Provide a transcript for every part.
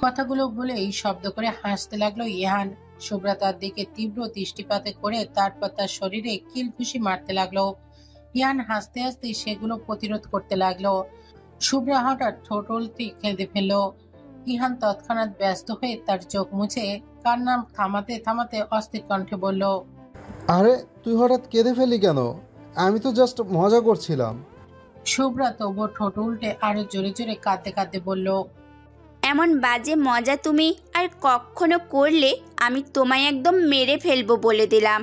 কথাগুলো বলেই শব্দ করে হাসতে লাগলো ইহান। শুভ্রা তার দিকে তীব্র দৃষ্টিপাতে করে তারপর তার শরীরে কিলঘুষি মারতে লাগলো। ইহান হাসতে হাসতে সেগুলো প্রতিরোধ করতে লাগলো। শুভ্রা হঠাৎ ঠোঁট উল্টে কেঁদে ফেললো। ইহান তৎক্ষণাৎ ব্যস্ত হয়ে তার চোখ মুছে কান্না থামাতে থামাতে অস্থির কণ্ঠে বলল, আরে তুই হঠাৎ কেঁদে ফেলি কেন? আমি তো জাস্ট মজা করছিলাম। শুভ্রা তবুও ঠোঁট উল্টে আরো জোরে জোরে কাঁদতে কাঁদতে বলল, এমন বাজে মজা তুমি আর কখনো করলে আমি তোমায় একদম মেরে ফেলবো বলে দিলাম।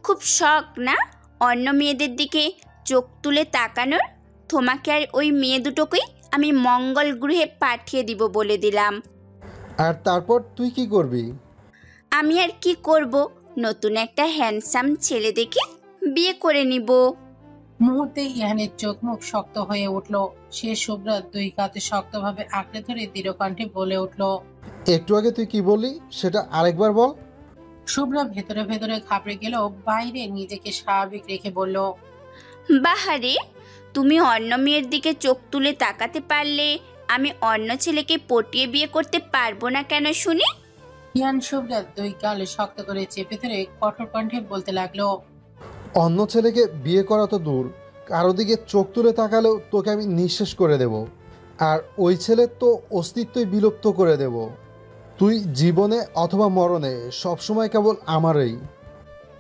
খুব শখ না অন্য মেয়েদের দিকে চোখ তুলে তাকানোর? তোমাকে আর ওই মেয়ে দুটোকেই আমি মঙ্গল গ্রহে পাঠিয়ে দিব বলে দিলাম। আর তারপর তুই কি করবি? আমি আর কি করব, নতুন একটা হ্যান্ডসাম ছেলে দেখে বিয়ে করে নিব। মুহূর্তে ইহানের চোখ মুখ শক্ত হয়ে উঠল। সে শুভ্রার দুই কাঁধে শক্তভাবে আঁকড়ে ধরে দৃঢ় কণ্ঠে বলে উঠল, একটু আগে তুই কি বললি সেটা আরেকবার বল। শুভ্রা ভেতরে ভেতরে ঘাবড়ে গেল, বাইরে নিজেকে স্বাভাবিক রেখে বলল, বাহারে, তুমি অন্য মেয়ের দিকে চোখ তুলে তাকাতে পারলে আমি অন্য ছেলেকে পটিয়ে বিয়ে করতে পারবো না কেন শুনি? ইহান শুভ্রার দুই গাল শক্ত করে চেপে ধরে কঠোর কণ্ঠে বলতে লাগলো, অন্য ছেলেকে বিয়ে করা তো দূর, কারো দিকে চোখ তুলে তাকালেও তোকে আমি নিঃশেষ করে দেব। আর ওই ছেলের তো অস্তিত্বই বিলুপ্ত করে দেব। তুই জীবনে অথবা মরণে সবসময় কেবল আমারই।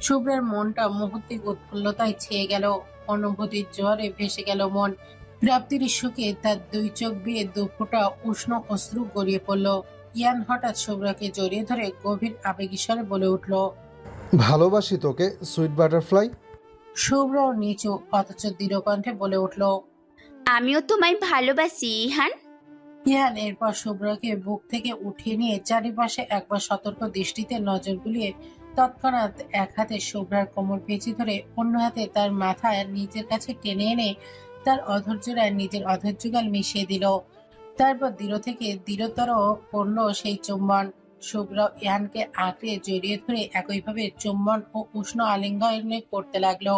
শুভ্রার মনটা মুহূর্তে উৎফুল্লতায় ছেয়ে গেল। অনুভূতির জোয়ারে ভেসে গেল মন। প্রাপ্তির সুখে তার দুই চোখ দিয়ে দুফোঁটা উষ্ণ অশ্রু গড়িয়ে পড়ল। ইয়ান হঠাৎ শুভ্রাকে জড়িয়ে ধরে গভীর আবেগীস্বরে বলে উঠল, ভালোবাসি তোকে সুইট বাটারফ্লাই। শুভ্রাও নিচু অথচ দৃঢ় কণ্ঠে বলে উঠল, আমিও তোমায় ভালোবাসি ইহান। ইহান এরপর শুভ্রাকে বুক থেকে উঠিয়ে নিয়ে চারিপাশে একবার সতর্ক দৃষ্টিতে নজর বুলিয়ে তৎক্ষণাৎ এক হাতে শুভ্রার কোমর পেঁচি ধরে অন্য হাতে তার মাথা নিজের কাছে টেনে এনে তার অধৈর্যরায় নিজের অধৈর্যগাল মিশিয়ে দিল। তারপর দৃঢ় থেকে দৃঢ়তর করল সেই চুম্বন। শুভ্র ইহানকে আঁকড়ে জড়িয়ে ধরে একইভাবে চুম্বন ও উষ্ণ আলিঙ্গনে করতে লাগলো।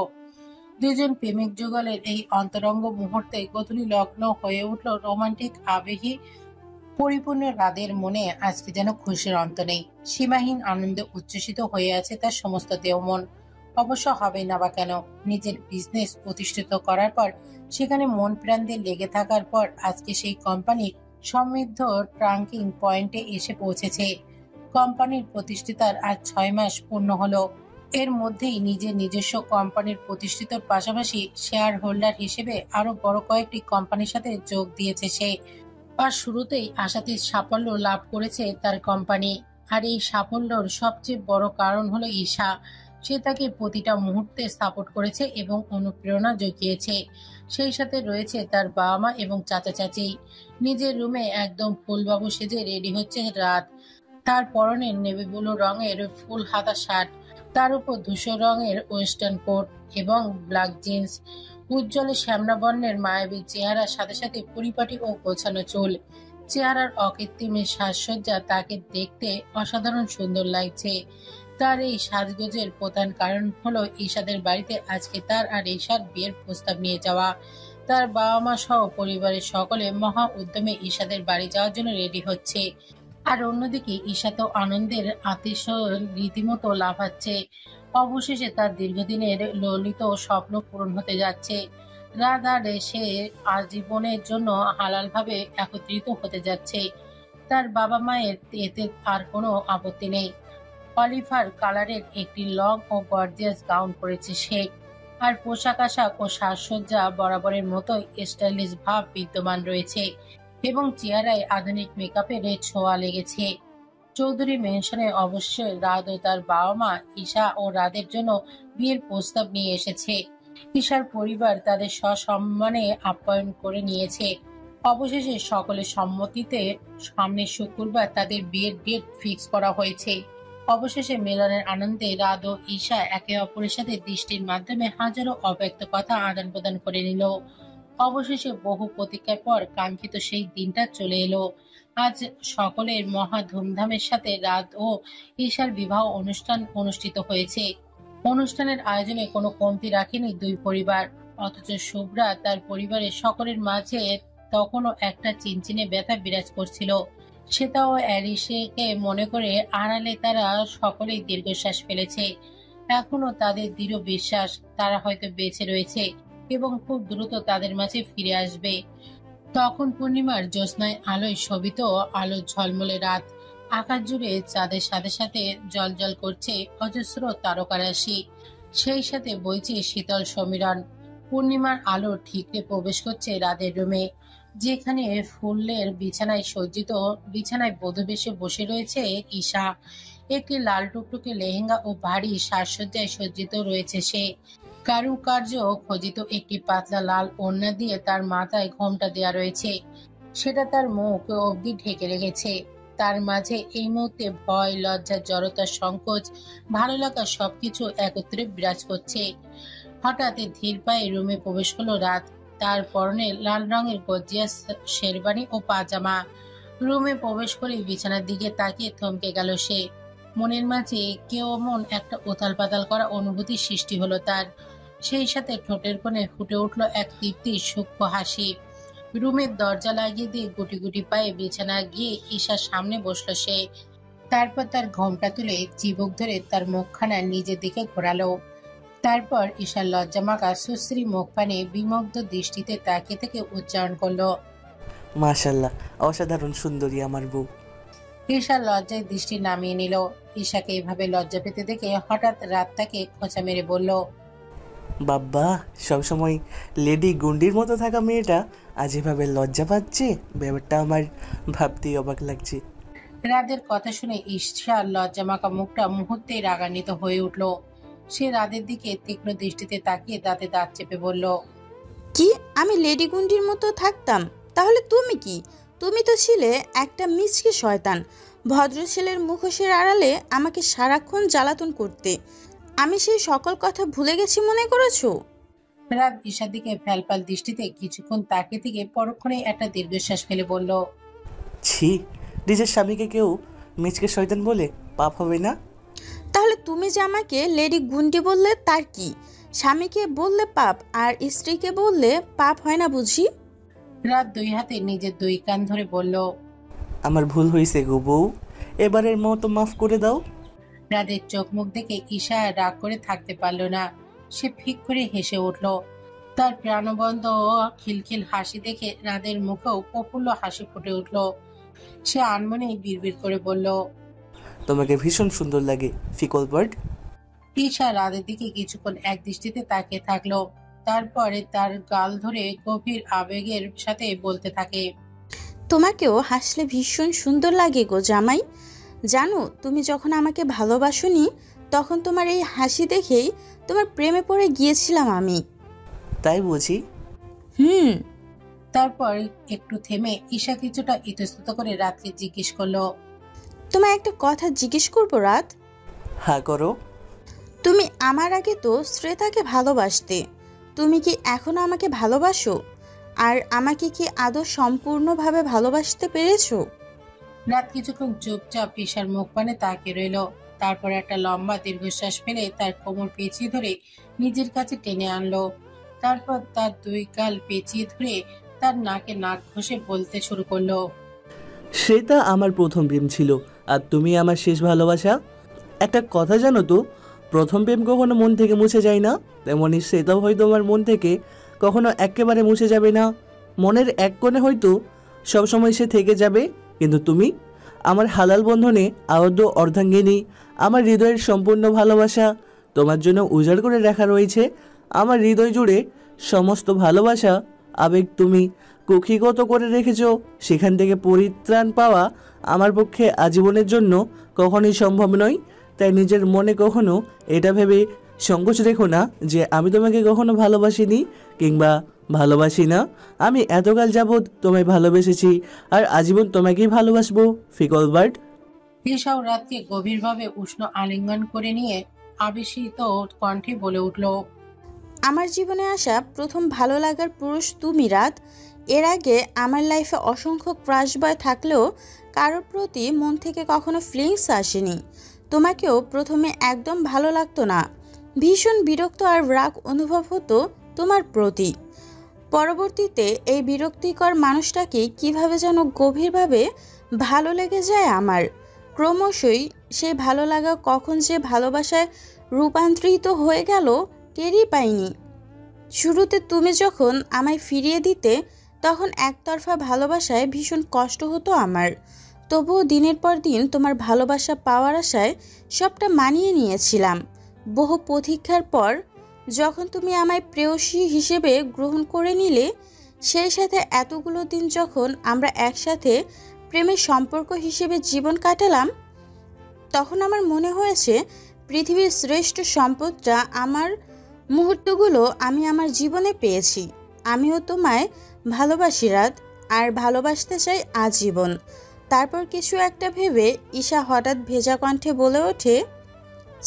দুজন প্রেমিক যুগলের এই অন্তরঙ্গ মুহূর্তে গোধূলি লগ্ন হয়ে উঠল রোমান্টিক আবেগে পরিপূর্ণ। রাদের মনে আজকে যেন খুশির অন্ত নেই। সীমাহীন আনন্দে উচ্ছ্বসিত হয়ে আছে তার সমস্ত দেহমন। অবশ্য হবে না বা কেন, নিজের বিজনেস প্রতিষ্ঠিত করার পর, সেখানে মন প্রাণ দিয়ে লেগে থাকার পর আজকে সেই কোম্পানি সমৃদ্ধ ট্রাঙ্কিং পয়েন্টে এসে পৌঁছেছে। কোম্পানির প্রতিষ্ঠিতার আজ 6 মাস পূর্ণ হলো। এর মধ্যেই নিজের নিজস্ব কোম্পানির প্রতিষ্ঠিতর পাশাপাশি শেয়ার হোল্ডার হিসেবে আরো বড় কয়েকটি কোম্পানির সাথে যোগ দিয়েছে সে। আর শুরুতেই আশাতীত সাফল্য লাভ করেছে তার কোম্পানি। আর এই সাফল্যর সবচেয়ে বড় কারণ হলো ঈশা। সে তাকে প্রতিটা মুহূর্তে সাপোর্ট করেছে এবং অনুপ্রেরণা জুগিয়েছে। সেই সাথে রয়েছে তার বাবা মা এবং চাচা চাচি। নিজের রুমে একদম ফুলবাবু সেজে রেডি হচ্ছে রাত। তার পরনে নেভি ব্লু রঙের ফুল হাতা শার্ট, তার উপর ধূসর রঙের ওয়েস্টার্ন কোট এবং ব্ল্যাক জিন্স। উজ্জ্বল শ্যামলা বর্ণের মায়াবী চেহারার সাথে সাথে পরিপাটি ও গোছানো চুল। চেহারার অকৃত্রিম সাজসজ্জা তাকে দেখতে অসাধারণ সুন্দর লাগছে। তার এই সাজগোজের প্রধান কারণ হলো ঈশাদের বাড়িতে আজকে তার আর ঈশার বিয়ের প্রস্তাব নিয়ে যাওয়া। তার বাবা মা সহ পরিবারের সকলে মহা উদ্যমে ঈশাদের বাড়ি যাওয়ার জন্য রেডি হচ্ছে। আর অন্যদিকে ঈশা তো আনন্দের আতিশয রীতিমতো লাফাচ্ছে। অবশেষে তার দীর্ঘদিনের ললিত স্বপ্ন পূরণ হতে যাচ্ছে। রাত আর সে আজীবনের জন্য হালালভাবে একত্রিত হতে যাচ্ছে। তার বাবা মায়ের এতে আর কোনো আপত্তি নেই। অলিভার কালারের একটি লং ও গর্জিয়াস গাউন পরেছে সে। আর পোশাক আশাক ও সাজসজ্জা বরাবরের মতোই স্টাইলিশ ভাব বিদ্যমান রয়েছে এবং চেহারায় আধুনিক মেকআপের ছোঁয়া লেগেছে। চৌধুরী মেনশনে অবশ্যই রাত ও তার বাবা মা ঈশা ও রাদের জন্য বিয়ের প্রস্তাব নিয়ে এসেছে। ঈশার পরিবার তাদের সসম্মানে আপ্যায়ন করে নিয়েছে। অবশেষে সকলের সম্মতিতে সামনের শুক্রবার তাদের বিয়ের ডেট ফিক্স করা হয়েছে। অবশেষে মিলনের আনন্দে রাত ও ঈশা একে অপরের সাথে দৃষ্টির মাধ্যমে হাজারো অব্যক্ত কথা আদান প্রদান করে নিল। অবশেষে বহু প্রতীক্ষার পর কাঙ্ক্ষিত সেই দিনটা চলে এলো। আজ সকলের মহা ধুমধামের সাথে রাত ও ঈশার বিবাহ অনুষ্ঠান অনুষ্ঠিত হয়েছে। অনুষ্ঠানের আয়োজনে কোনো কমতি রাখেনি দুই পরিবার। অথচ শুভ্রা তার পরিবারের সকলের মাঝে তখনও একটা চিনচিনে ব্যথা বিরাজ করছিল। শ্বেতা ও অ্যারিসেকে মনে করে আড়ালে তারা সকলেই দীর্ঘশ্বাস ফেলেছে। এখনো তাদের দৃঢ় বিশ্বাস তারা হয়তো বেঁচে রয়েছে এবং খুব দ্রুত তাদের মাঝে ফিরে আসবে। তখন পূর্ণিমার জ্যোৎস্নায় আলোয় শোভিত আলো ঝলমলে রাত। আকাশ জুড়ে চাঁদের সাথে সাথে জ্বলজ্বল করছে অজস্র তারকারাশি। সেই সাথে বইছে শীতল সমীরণ। পূর্ণিমার আলো ঠিকরে প্রবেশ করছে রাতের রুমে, যেখানে ফুলের বিছানায় সজ্জিত বিছানায় বধূবেশে বসে রয়েছে ঈশা। একটি লাল টুকটুকে লেহেঙ্গা ও ভারী সাজসজ্জায় সজ্জিত রয়েছে সে। কারুকার্য খচিত একটি পাতলা লাল ওড়না দিয়ে তার মাথায় ঘোমটা দেয়া রয়েছে, সেটা তার মুখ অবধি ঢেকে রেখেছে। তার মাঝে এই মুহূর্তে ভয়, লজ্জা, জড়তা, সংকোচ, ভালো লাগা সবকিছু একত্রে বিরাজ করছে। হঠাৎ ধীর পায়ে রুমে প্রবেশ করলো রাত। তার পরনে লাল রঙের গর্জিয়াস শেরবানি ও পাজামা। রুমে প্রবেশ করে বিছানার দিকে তাকিয়ে থমকে গেল সে। মনের মাঝে কেমন একটা উথাল পাতাল করা অনুভূতি সৃষ্টি হলো তার। সেই সাথে ঠোঁটের কোণে ফুটে উঠল এক তৃপ্তি সূক্ষ্ম হাসি। রুমের দরজা লাগিয়ে দিয়ে গুটি গুটি পায়ে বিছানা গিয়ে ঈশার সামনে বসলো সে। তারপর তার ঘোমটা তুলে চিবুক ধরে তার মুখখানা নিজের দিকে ঘোরালো। তারপর ঈশার লজ্জামাখা সুশ্রী মুখ পানে বিমগ্ধ দৃষ্টিতে তাকিয়ে থেকে উচ্চারণ করলো, মাশাল্লাহ, অসাধারণ সুন্দরী আমার বউ। ঈশা লজ্জায় দৃষ্টি নামিয়ে নিল। ঈশাকে এভাবে লজ্জা পেতে দেখে হঠাৎ রাত তাকে খোঁচা মেরে বলল, বাব্বা, সবসময় লেডি গুন্ডির মতো থাকা মেয়েটা আজ এভাবে লজ্জা পাচ্ছে, ব্যাপারটা আমার ভাবতেই অবাক লাগছে। রাদের কথা শুনে ঈশার লজ্জামাখা মুখটা মুহূর্তেই রাগান্বিত হয়ে উঠল। সে রাদের দিকে তীক্ষ্ণ দৃষ্টিতে তাকিয়ে দাঁতে দাঁত চেপে বলল, কি আমি লেডি গুন্ডির মতো থাকতাম? তাহলে তুমি কি? তুমি তো ছিলে একটা মিচকে শয়তান। ভদ্র ছেলের মুখোশের আড়ালে আমাকে সারাক্ষণ জ্বালাতন করতে। আমি সেই সকল কথা ভুলে গেছি মনে করেছো? রাত ঈশার দিকে ফ্যালফাল দৃষ্টিতে কিছুক্ষণ তাকিয়ে থেকে পরক্ষণে একটা দীর্ঘশ্বাস ফেলে বলল, ছি, নিজের স্বামীকে কেউ মিচকে শয়তান বলে পাপ হবে না? তাহলে তুমি যে আমাকে লেডি গুন্ডি বললে তার কি? স্বামীকে বললে পাপ আর স্ত্রীকে বললে পাপ হয় না বুঝি? রাত দুই হাতে নিজের দুই কান ধরে বলল, আমার ভুল হয়েছে গো বউ, এবারের মতো মাফ করে দাও। রাদের চোখ মুখ দেখে ঈশা রাগ করে থাকতে পারল না। সে ফিক করে হেসে উঠল। তার প্রাণবন্ত খিলখিল হাসি দেখে রাদের মুখেও প্রফুল্ল হাসি ফুটে উঠল। সে আনমনে বিড়বিড় করে বলল, তোমাকে ভীষণ সুন্দর লাগে ফিকল বার্ড। ঈশা রাদের দিকে কিছুক্ষণ এক দৃষ্টিতে তাকিয়ে থাকলো। তারপরে তার গাল ধরে গভীর আবেগের সাথে বলতে থাকে, তোমাকেও হাসলে ভীষণ সুন্দর লাগে গো জামাই। জানো, তুমি যখন আমাকে ভালোবাসোনি তখন তোমার এই হাসি দেখেই তোমার প্রেমে পড়ে গিয়েছিলাম আমি। তাই বুঝি? হুম। তারপর একটু থেমে ঈশা কিছুটা ইতস্তত করে রাতকে জিজ্ঞেস করলো, তোমায় একটা কথা জিজ্ঞেস করবো রাত? হ্যাঁ করো। তুমি আমার আগে তো শ্রেতাকে ভালোবাসতে, তুমি কি এখনো আমাকে ভালোবাসো? আর আমাকে কি আদৌ সম্পূর্ণভাবে ভালোবাসতে পেরেছো? রাত কিছুক্ষণ চুপচাপ ঈশার মুখ পানে তাকিয়ে রইল। তারপর একটা লম্বা দীর্ঘশ্বাস ফেলে তার কোমর পেঁচিয়ে ধরে নিজের কাছে টেনে আনলো। তারপর তার দুই গাল পেঁচিয়ে ধরে তার নাকে নাক ঘষে বলতে শুরু করলো, সেটা আমার প্রথম প্রেম ছিল, আর তুমি আমার শেষ ভালোবাসা। একটা কথা জানো তো, প্রথম প্রেম কখনো মন থেকে মুছে যায় না, তেমনি সেটাও হয়তো আমার মন থেকে কখনো একেবারে মুছে যাবে না। মনের এক কোণে হয়তো সবসময় সে থেকে যাবে, কিন্তু তুমি আমার হালাল বন্ধনে আবদ্ধ অর্ধাঙ্গিনী, আমার হৃদয়ের সম্পূর্ণ ভালোবাসা তোমার জন্য উজাড় করে রাখা রয়েছে। আমার হৃদয় জুড়ে সমস্ত ভালোবাসা আবেগ তুমি কক্ষিগত করে রেখেছ। সেখান থেকে পরিত্রাণ পাওয়া আমার পক্ষে আজীবনের জন্য কখনোই সম্ভব নয়। তাই নিজের মনে কখনো এটা ভেবে সংকোচ রেখো না যে আমি তোমাকে কখনো ভালোবাসিনি কিংবা ভালোবাসি না। আমি এতকাল যাবৎ তোমায় ভালোবেসেছি আর আজীবন তোমাকেই ভালোবাসবো ফিকল বার্ড। ঈশাও রাতকে গভীরভাবে উষ্ণ আলিঙ্গন করে নিয়ে আবেশিত কণ্ঠে বলে উঠল, আমার জীবনে আসা প্রথম ভালো লাগার পুরুষ তুমি রাত। এর আগে আমার লাইফে অসংখ্য ক্রাশ বয় থাকলেও কারোর প্রতি মন থেকে কখনো ফিলিংস আসেনি। তোমাকেও প্রথমে একদম ভালো লাগতো না, ভীষণ বিরক্ত আর রাগ অনুভব হতো তোমার প্রতি। পরবর্তীতে এই বিরক্তিকর মানুষটাকে কিভাবে যেন গভীরভাবে ভালো লেগে যায় আমার। ক্রমশই সেই ভালো লাগা কখন যে ভালোবাসায় রূপান্তরিত হয়ে গেল টেরই পাইনি। শুরুতে তুমি যখন আমায় ফিরিয়ে দিতে তখন একতরফা ভালোবাসায় ভীষণ কষ্ট হতো আমার। তবুও দিনের পর দিন তোমার ভালোবাসা পাওয়ার আশায় সবটা মানিয়ে নিয়েছিলাম। বহু প্রতীক্ষার পর যখন তুমি আমায় প্রেয়সী হিসেবে গ্রহণ করে নিলে, সেই সাথে এতগুলো দিন যখন আমরা একসাথে প্রেমের সম্পর্ক হিসেবে জীবন কাটালাম, তখন আমার মনে হয়েছে পৃথিবীর শ্রেষ্ঠ সম্পদটা আমার মুহূর্তগুলো আমি আমার জীবনে পেয়েছি। আমিও তোমায় ভালোবাসি রাত, আর ভালোবাসতে চাই আজীবন। তারপর কিছু একটা ভেবে ঈশা হঠাৎ ভেজা কণ্ঠে বলে ওঠে,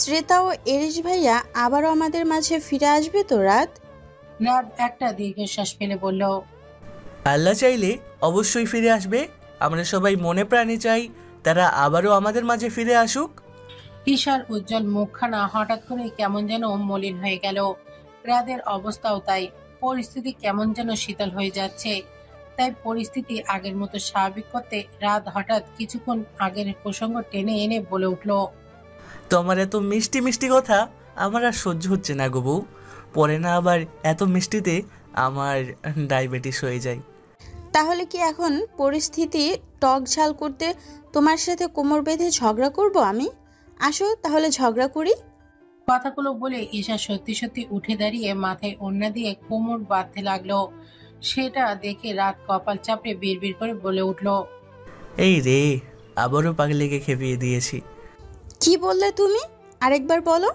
শ্রেতা ও এরিশ ভাইয়া আবারও আমাদের মাঝে ফিরে আসবে তো রাত? রাত একটা দীর্ঘশ্বাস ফেলে বলল, আল্লাহ চাইলে অবশ্যই ফিরে আসবে। আমরা সবাই মনে প্রাণে চাই তারা আবারও আমাদের মাঝে ফিরে আসুক। ঈশার উজ্জ্বল মুখখানা হঠাৎ করে কেমন যেন মলিন হয়ে গেল। রাতের অবস্থাও তাই। পরিস্থিতি কেমন যেন শীতল হয়ে যাচ্ছে। তাই পরিস্থিতি আগের মতো স্বাভাবিক করতে রাত হঠাৎ কিছুক্ষণ আগের প্রসঙ্গ টেনে এনে বলে উঠল, তোমার এত মিষ্টি মিষ্টি কথা আমার আর সহ্য হচ্ছে না গো বউ। পরে না আবার এত মিষ্টিতে আমার ডায়াবেটিস হয়ে যায়। তাহলে কি এখন পরিস্থিতি টক ঝাল করতে তোমার সাথে কোমর বেঁধে ঝগড়া করব আমি? আসো তাহলে ঝগড়া করি। কথাগুলো বলে ঈশা সত্যি সত্যি উঠে দাঁড়িয়ে মাথায় ওড়না দিয়ে কোমর বাঁধতে লাগলো। সেটা দেখে রাত কপাল চাপড়ে বিড়বিড় করে বলে উঠল, এই রে, আবারও পাগলিকে খেপিয়ে দিয়েছি। কি বললে তুমি? আরেকবার বলো।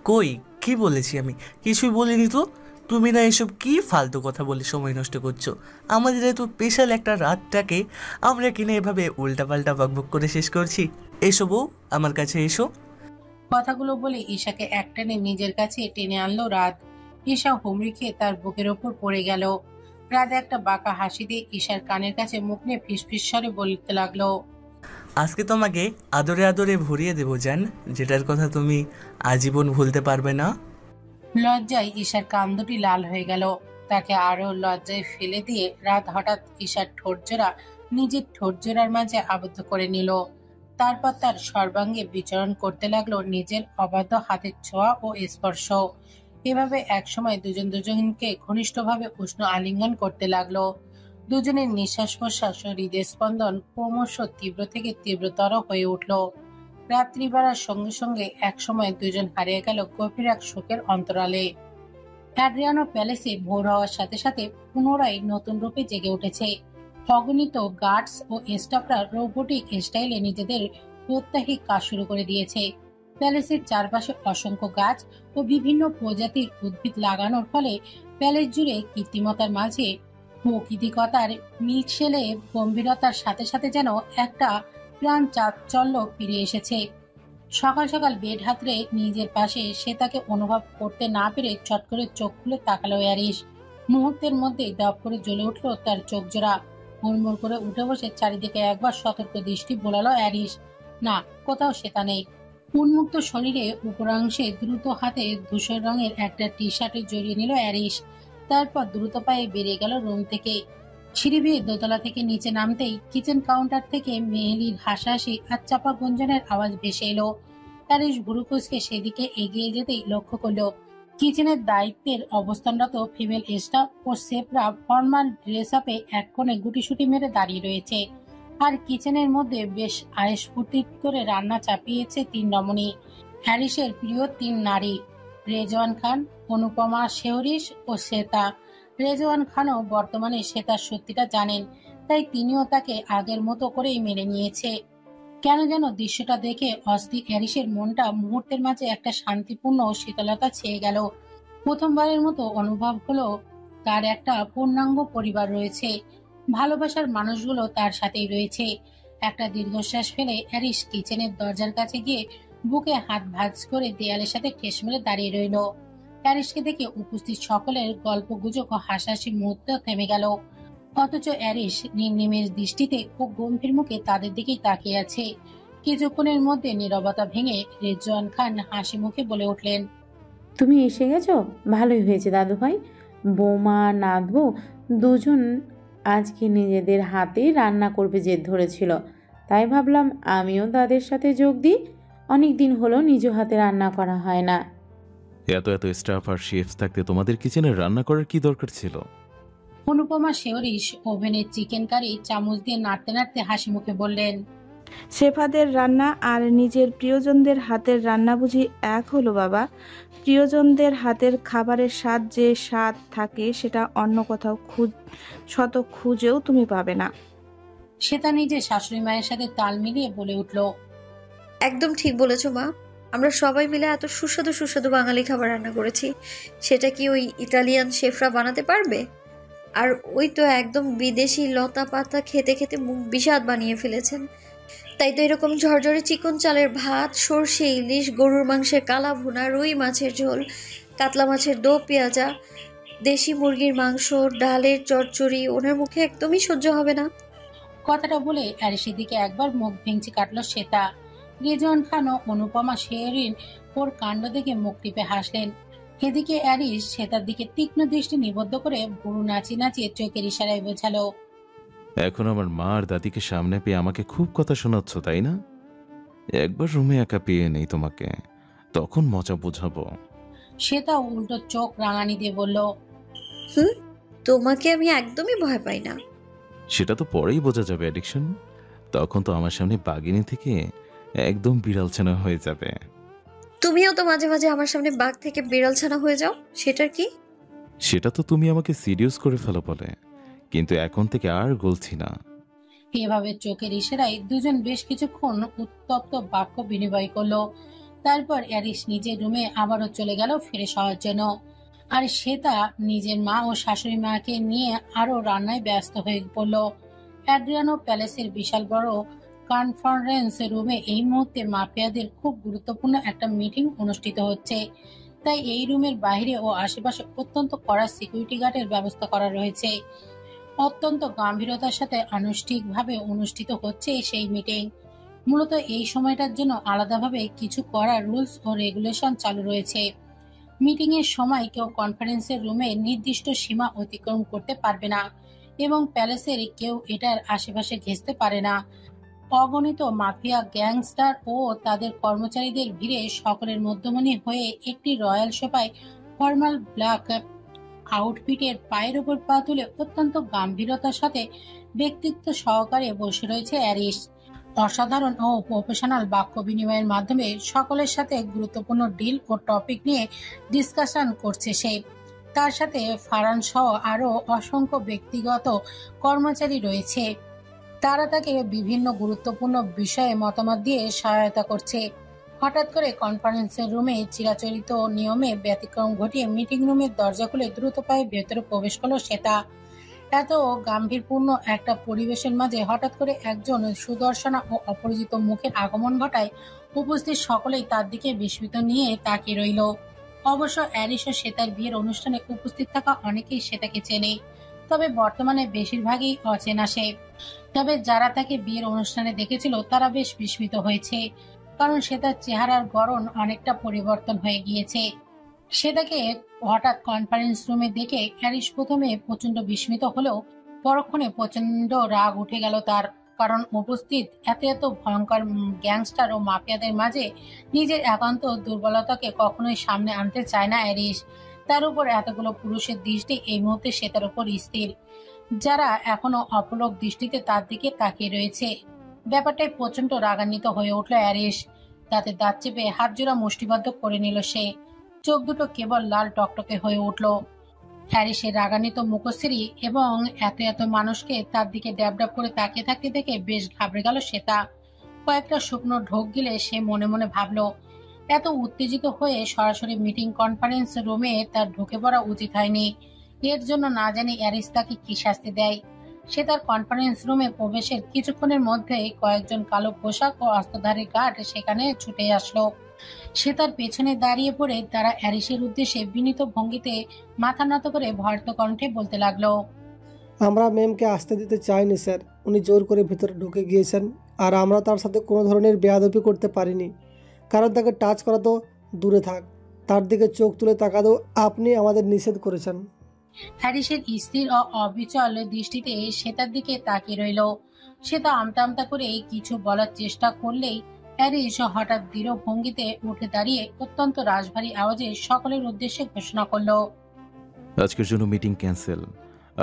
কই কি বলেছি আমি? কিছুই বলিনি তো। তুমি না এসব কি ফালতু কথা বলে সময় নষ্ট করছো। আমাদের এত স্পেশাল একটা রাতটাকে আমরা কিনা এভাবে উল্টাপাল্টা বকবক করে শেষ করছি। এসো বউ, আমার কাছে এসো। কথাগুলো বলে ঈশাকে একটানে নিজের কাছে টেনে আনলো রাত। ঈশা হুমড়ি খেয়ে তার বুকের ওপর পড়ে গেল। রাত একটা বাঁকা হাসি দিয়ে ঈশার কানের কাছে মুখ নিয়ে ফিসফিস স্বরে বলতে লাগলো, আজকে তোমাকে আদরে আদরে ভরিয়ে দেবো জান, যেটার কথা তুমি আজীবন ভুলতে পারবে না। লজ্জায় ঈশার কান দুটি লাল হয়ে গেল। তাকে আরো লজ্জায় ফেলে দিয়ে রাত হঠাৎ ঈশার ঠোঁটজোড়া নিজের ঠোঁটজোড়ার মাঝে আবদ্ধ করে নিল। তারপর তার সর্বাঙ্গে বিচরণ করতে লাগলো নিজের অবাধ্য হাতের ছোঁয়া ও স্পর্শ। এভাবে একসময় দুজন দুজনকে ঘনিষ্ঠভাবে উষ্ণ আলিঙ্গন করতে লাগলো। দুজনের নিঃশ্বাস প্রশ্বাস ও হৃদয় স্পন্দন ক্রমশ তীব্র থেকে তীব্রতর হয়ে উঠল। রাত্রি বাড়ার সঙ্গে সঙ্গে একসময় দুজন হারিয়ে গেল গভীর এক শোকের অন্তরালে। অ্যাড্রিয়ানো প্যালেসে ভোর হওয়ার সাথে সাথে পুনরায় নতুন রূপে জেগে উঠেছে। অগণিত গার্ডস ও স্টাফরা রোবোটিক স্টাইলে নিজেদের প্রত্যাহিক কাজ শুরু করে দিয়েছে। প্যালেসের চারপাশে অসংখ্য গাছ ও বিভিন্ন প্রজাতির উদ্ভিদ লাগানোর ফলে প্যালেস জুড়ে কৃত্রিমতার মাঝে প্রকৃতিকতার মিশেলে গম্ভীরতার সাথে সাথে যেন একটা প্রাণ চাঞ্চল্য ফিরে এসেছে। সকাল সকাল বেড হাতড়ে নিজের পাশে সে তাকে অনুভব করতে না পেরে চট করে চোখ খুলে তাকালো অ্যারিস। মুহূর্তের মধ্যেই দপ করে জ্বলে উঠল তার চোখ জোড়া। হুড়মুড় করে উঠে বসে চারিদিকে একবার সতর্ক দৃষ্টি বোলালো অ্যারিস। না, কোথাও সেটা নেই। উন্মুক্ত শরীরে উপরাংশে দ্রুত হাতে ধূসর রঙের একটা টি শার্টে জড়িয়ে নিল অ্যারিস। তারপর দ্রুত পায়ে বেরিয়ে গেল রুম থেকে। সিঁড়ি বেয়ে দোতলা থেকে নিচে নামতেই কিচেন কাউন্টার থেকে মেহেলির হাসাহাসি আর চাপা গুঞ্জনের আওয়াজ ভেসে এলো। অ্যারিস ভুরু কুঁচকে সেদিকে এগিয়ে যেতেই লক্ষ্য করল কিচেনের দায়িত্বের অবস্থানরত ফিমেল স্টাফ ও শেফরা ফর্মাল ড্রেস আপে এক কোণে গুটিসুটি মেরে দাঁড়িয়ে রয়েছে। আর কিচেনের মধ্যে বেশ আয়েশ ফুর্তি করে রান্না চাপিয়েছে তিন রমণী, হ্যারিসের প্রিয় তিন নারী, রেজওয়ান খান, অনুপমা শেহরিস ও শ্বেতা। রেজওয়ান খানও বর্তমানে শ্বেতার সত্যিটা জানেন, তাই তিনিও তাকে আগের মতো করেই মেনে নিয়েছে। কেন যেন দৃশ্যটা দেখে অস্থির হ্যারিসের মনটা মুহূর্তের মাঝে একটা শান্তিপূর্ণ শীতলতা ছেয়ে গেল। প্রথমবারের মতো অনুভব হলো তার একটা পূর্ণাঙ্গ পরিবার রয়েছে, ভালোবাসার মানুষগুলো তার সাথেই রয়েছে। একটা দীর্ঘশ্বাস ফেলে হ্যারিস কিচেনের দরজার কাছে গিয়ে বুকে হাত ভাঁজ করে দেয়ালের সাথে ঠেস মেরে দাঁড়িয়ে রইল। হ্যারিসকে দেখে উপস্থিত সকলের গল্প গুজব ও হাসাহাসি মুহূর্ত থেমে গেল। অথচ হ্যারিস নির্নিমেষ দৃষ্টিতে ও গম্ভীর মুখে তাদের দিকেই তাকিয়ে আছে। কিছুক্ষণের মধ্যে নীরবতা ভেঙে রেজওয়ান খান হাসি মুখে বলে উঠলেন, তুমি এসে গেছো, ভালোই হয়েছে দাদু ভাই। বৌমা নাতবো দুজন আজকে নিজেদের হাতেই রান্না করবে জেদ ধরেছিল, তাই ভাবলাম আমিও তাদের সাথে যোগ দিই। অনেক দিন হলো নিজ হাতে রান্না করা হয় না। এত এত স্টাফ আর শেফস থাকতে তোমাদের কিচেনে রান্না করার কি দরকার ছিল? অনুপমা শেহরিশ ওভেনের চিকেন কারি চামচ দিয়ে নাড়তে নাড়তে হাসি মুখে বললেন, শেফাদের রান্না আর নিজের প্রিয়জনদের হাতের রান্না বুঝি এক হলো বাবা? প্রিয়জনদের হাতের খাবারের স্বাদ যে স্বাদ থাকে সেটা অন্য কোথাও শত খুঁজেও তুমি পাবে না। শ্বেতা নিজে শাশুড়ি মায়ের সাথে তাল মিলিয়ে বলে উঠল, একদম ঠিক বলেছো মা। আমরা সবাই মিলে এত সুস্বাদু সুস্বাদু বাঙালি খাবার রান্না করেছি, সেটা কি ওই ইটালিয়ান শেফরা বানাতে পারবে? আর ওই তো একদম বিদেশি লতা পাতা খেতে খেতে মুখ বিষাদ বানিয়ে ফেলেছেন। তাই তো এরকম ঝরঝরে চিকন চালের ভাত, সর্ষে ইলিশ, গরুর মাংসের কালা ভুনা, রুই মাছের ঝোল, কাতলা মাছের দো পেঁয়াজা, দেশি মুরগির মাংস, ডালের চচ্চড়ি ওনার মুখে একদমই সহ্য হবে না। কথাটা বলে অ্যারিসের দিকে একবার মুখ ভেঙচি কাটল শ্বেতা। রেজওয়ান খান ও অনুপমা শেহরিন ওর কাণ্ড দেখে মুখ টিপে হাসলেন। এদিকে অ্যারিস শ্বেতার দিকে তীক্ষ্ণ দৃষ্টি নিবদ্ধ করে বুড়ো নাচিয়ে নাচিয়ে চোখের ইশারায় বোঝালো, এখন আমার মা আর দাদিকে সামনে পেয়ে আমাকে খুব কথা শোনাচ্ছ, তাই না? একবার রুমে একা পেয়ে নেই তোমাকে, তখন মজা বোঝাবো। শ্বেতা উল্টো চোখ রাঙানি দিয়ে বলল, তোমাকে আমি একদমই ভয় পাই না। সেটা তো পরেই বোঝা যাবে অ্যাডিকশন। তখন তো আমার সামনে বাঘিনী থেকে একদম বিড়াল ছানা হয়ে যাবে। তুমিও তো মাঝে মাঝে আমার সামনে বাঘ থেকে বিড়াল ছানা হয়ে যাও, সেটার কি? সেটা তো তুমি আমাকে সিরিয়াস করে ফেলো বলে, কিন্তু এখন থেকে আর গলছি না। এভাবে চোখের ইশারায় দুজন বেশ কিছুক্ষণ উত্তপ্ত বাক্য বিনিময় করলো। তারপর অ্যারিস নিজের রুমে আবারও চলে গেল ফ্রেশ হওয়ার জন্য। আর শ্বেতা নিজের মা ও শাশুড়ি মাকে নিয়ে আরো রান্নায় ব্যস্ত হয়ে পড়ল। অ্যাড্রিয়ানো প্যালেসের বিশাল বড় কনফারেন্স রুমে এই মুহূর্তে মাফিয়াদের খুব গুরুত্বপূর্ণ একটা মিটিং অনুষ্ঠিত হচ্ছে। তাই এই রুমের বাইরে ও আশেপাশে অত্যন্ত কড়া সিকিউরিটি গার্ডের ব্যবস্থা করা রয়েছে। অত্যন্ত গম্ভীরতার সাথে আনুষ্ঠানিকভাবে অনুষ্ঠিত হচ্ছে সেই মিটিং। মূলত এই সময়টার জন্য আলাদাভাবে কিছু করা রুলস ও রেগুলেশন চালু রয়েছে। মিটিং এর সময় কেউ কনফারেন্সের রুমে নির্দিষ্ট সীমা অতিক্রম করতে পারবে না এবং প্যালেসের কেউ এটার আশেপাশে ঘেঁষতে পারে না। অগণিত মাফিয়া গ্যাংস্টার ও তাদের কর্মচারীদের ভিড়ে সকলের মধ্যমণি হয়ে একটি রয়্যাল সোফায় ফর্মাল ব্ল্যাক আউটফিটের পায়ের উপর পা তুলে অত্যন্ত গাম্ভীর্যতার সাথে ব্যক্তিত্ব সহকারে বসে রয়েছে অ্যারিস। অসাধারণ ও প্রফেশনাল বাক্য বিনিময়ের মাধ্যমে সকলের সাথে গুরুত্বপূর্ণ ডিল ও টপিক নিয়ে ডিসকাশন করছে সে। তার সাথে ফারান সহ আরো অসংখ্য ব্যক্তিগত কর্মচারী রয়েছে। তারা তাকে বিভিন্ন গুরুত্বপূর্ণ বিষয়ে মতামত দিয়ে সহায়তা করছে। হঠাৎ করে কনফারেন্সের রুমে চিরাচরিত নিয়মে ব্যতিক্রম ঘটিয়ে মিটিং রুমের দরজা খুলে দ্রুত পায়ে ভেতরে প্রবেশ করলো শ্বেতা। এত গাম্ভীর্যপূর্ণ একটা পরিবেশের মাঝে হঠাৎ করে একজন সুদর্শনা ও অপরিচিত মুখের আগমন ঘটায় উপস্থিত সকলেই তার দিকে বিস্মিত নিয়ে তাকিয়ে রইল। অবশ্য অ্যারিস ও শ্বেতার বিয়ের অনুষ্ঠানে উপস্থিত থাকা অনেকেই শ্বেতাকে চেনে, তবে বর্তমানে বেশিরভাগই অচেনা সে। তবে যারা তাকে বিয়ের অনুষ্ঠানে দেখেছিল তারা বেশ বিস্মিত হয়েছে, কারণ শ্বেতার চেহারার গড়ন অনেকটা পরিবর্তন হয়ে গিয়েছে। শ্বেতাকে হঠাৎ কনফারেন্স রুমে দেখে অ্যারিস প্রথমে প্রচন্ড বিস্মিত হলেও পরক্ষণে প্রচন্ড রাগ উঠে গেল তার, কারণ উপস্থিত এত এত ভয়ঙ্কর গ্যাংস্টার ও মাফিয়াদের মাঝে নিজের একান্ত দুর্বলতাকে কখনোই সামনে আনতে চায় না অ্যারিস। তার উপর এতগুলো পুরুষের দৃষ্টি এই মুহূর্তে শ্বেতার উপর স্থির, যারা এখনো অপলক দৃষ্টিতে তার দিকে তাকিয়ে রয়েছে। ব্যাপারটাই প্রচন্ড রাগান্বিত হয়ে উঠল অ্যারিস। তাতে দাঁত চেপে হাত জোড়া মুষ্টিবদ্ধ করে নিল সে। চোখ দুটো কেবল লাল টকটকে হয়ে উঠল। হ্যারিসের রাগান্বিত মুখশ্রী এবং এত এত মানুষকে তার দিকে ড্যাবড্যাব করে তাকিয়ে থাকতে দেখে বেশ ঘাবড়ে গেল শ্বেতা। কয়েকটা শুকনো ঢোক গিলে সে মনে মনে ভাবল, এত উত্তেজিত হয়ে সরাসরি মিটিং কনফারেন্স রুমে তার ঢুকে পড়া উচিত হয়নি। এর জন্য না জানি অ্যারিস তাকে কি শাস্তি দেয়। সে তার কনফারেন্স রুমে প্রবেশের কিছুক্ষণের মধ্যেই কয়েকজন কালো পোশাক ও অস্ত্রধারী গার্ড সেখানে ছুটে আসলো। সে তার পেছনে দাঁড়িয়ে পড়ে তারা অ্যারিসের উদ্দেশ্যে বিনীত ভঙ্গিতে মাথা নত করে ভয়ার্ত কণ্ঠে বলতে লাগলো, আমরা ম্যামকে আসতে দিতে চাইনি স্যার, উনি জোর করে ভিতরে ঢুকে গিয়েছেন আর আমরা তার সাথে কোনো ধরনের বেয়াদবি করতে পারিনি, কারণ তাকে টাচ করা তো দূরে থাক, তার দিকে চোখ তুলে তাকাতেও আপনি আমাদের নিষেধ করেছেন। হ্যারিসের স্থির ও অবিচল দৃষ্টিতে শ্বেতার দিকে তাকিয়ে রইল। শ্বেতা আমতা আমতা করে কিছু বলার চেষ্টা করলেই হ্যারিস হঠাৎ দৃঢ় ভঙ্গিতে উঠে দাঁড়িয়ে অত্যন্ত রাশভারী আওয়াজে সকলের উদ্দেশ্যে ঘোষণা করল, আজকের জন্য মিটিং ক্যান্সেল।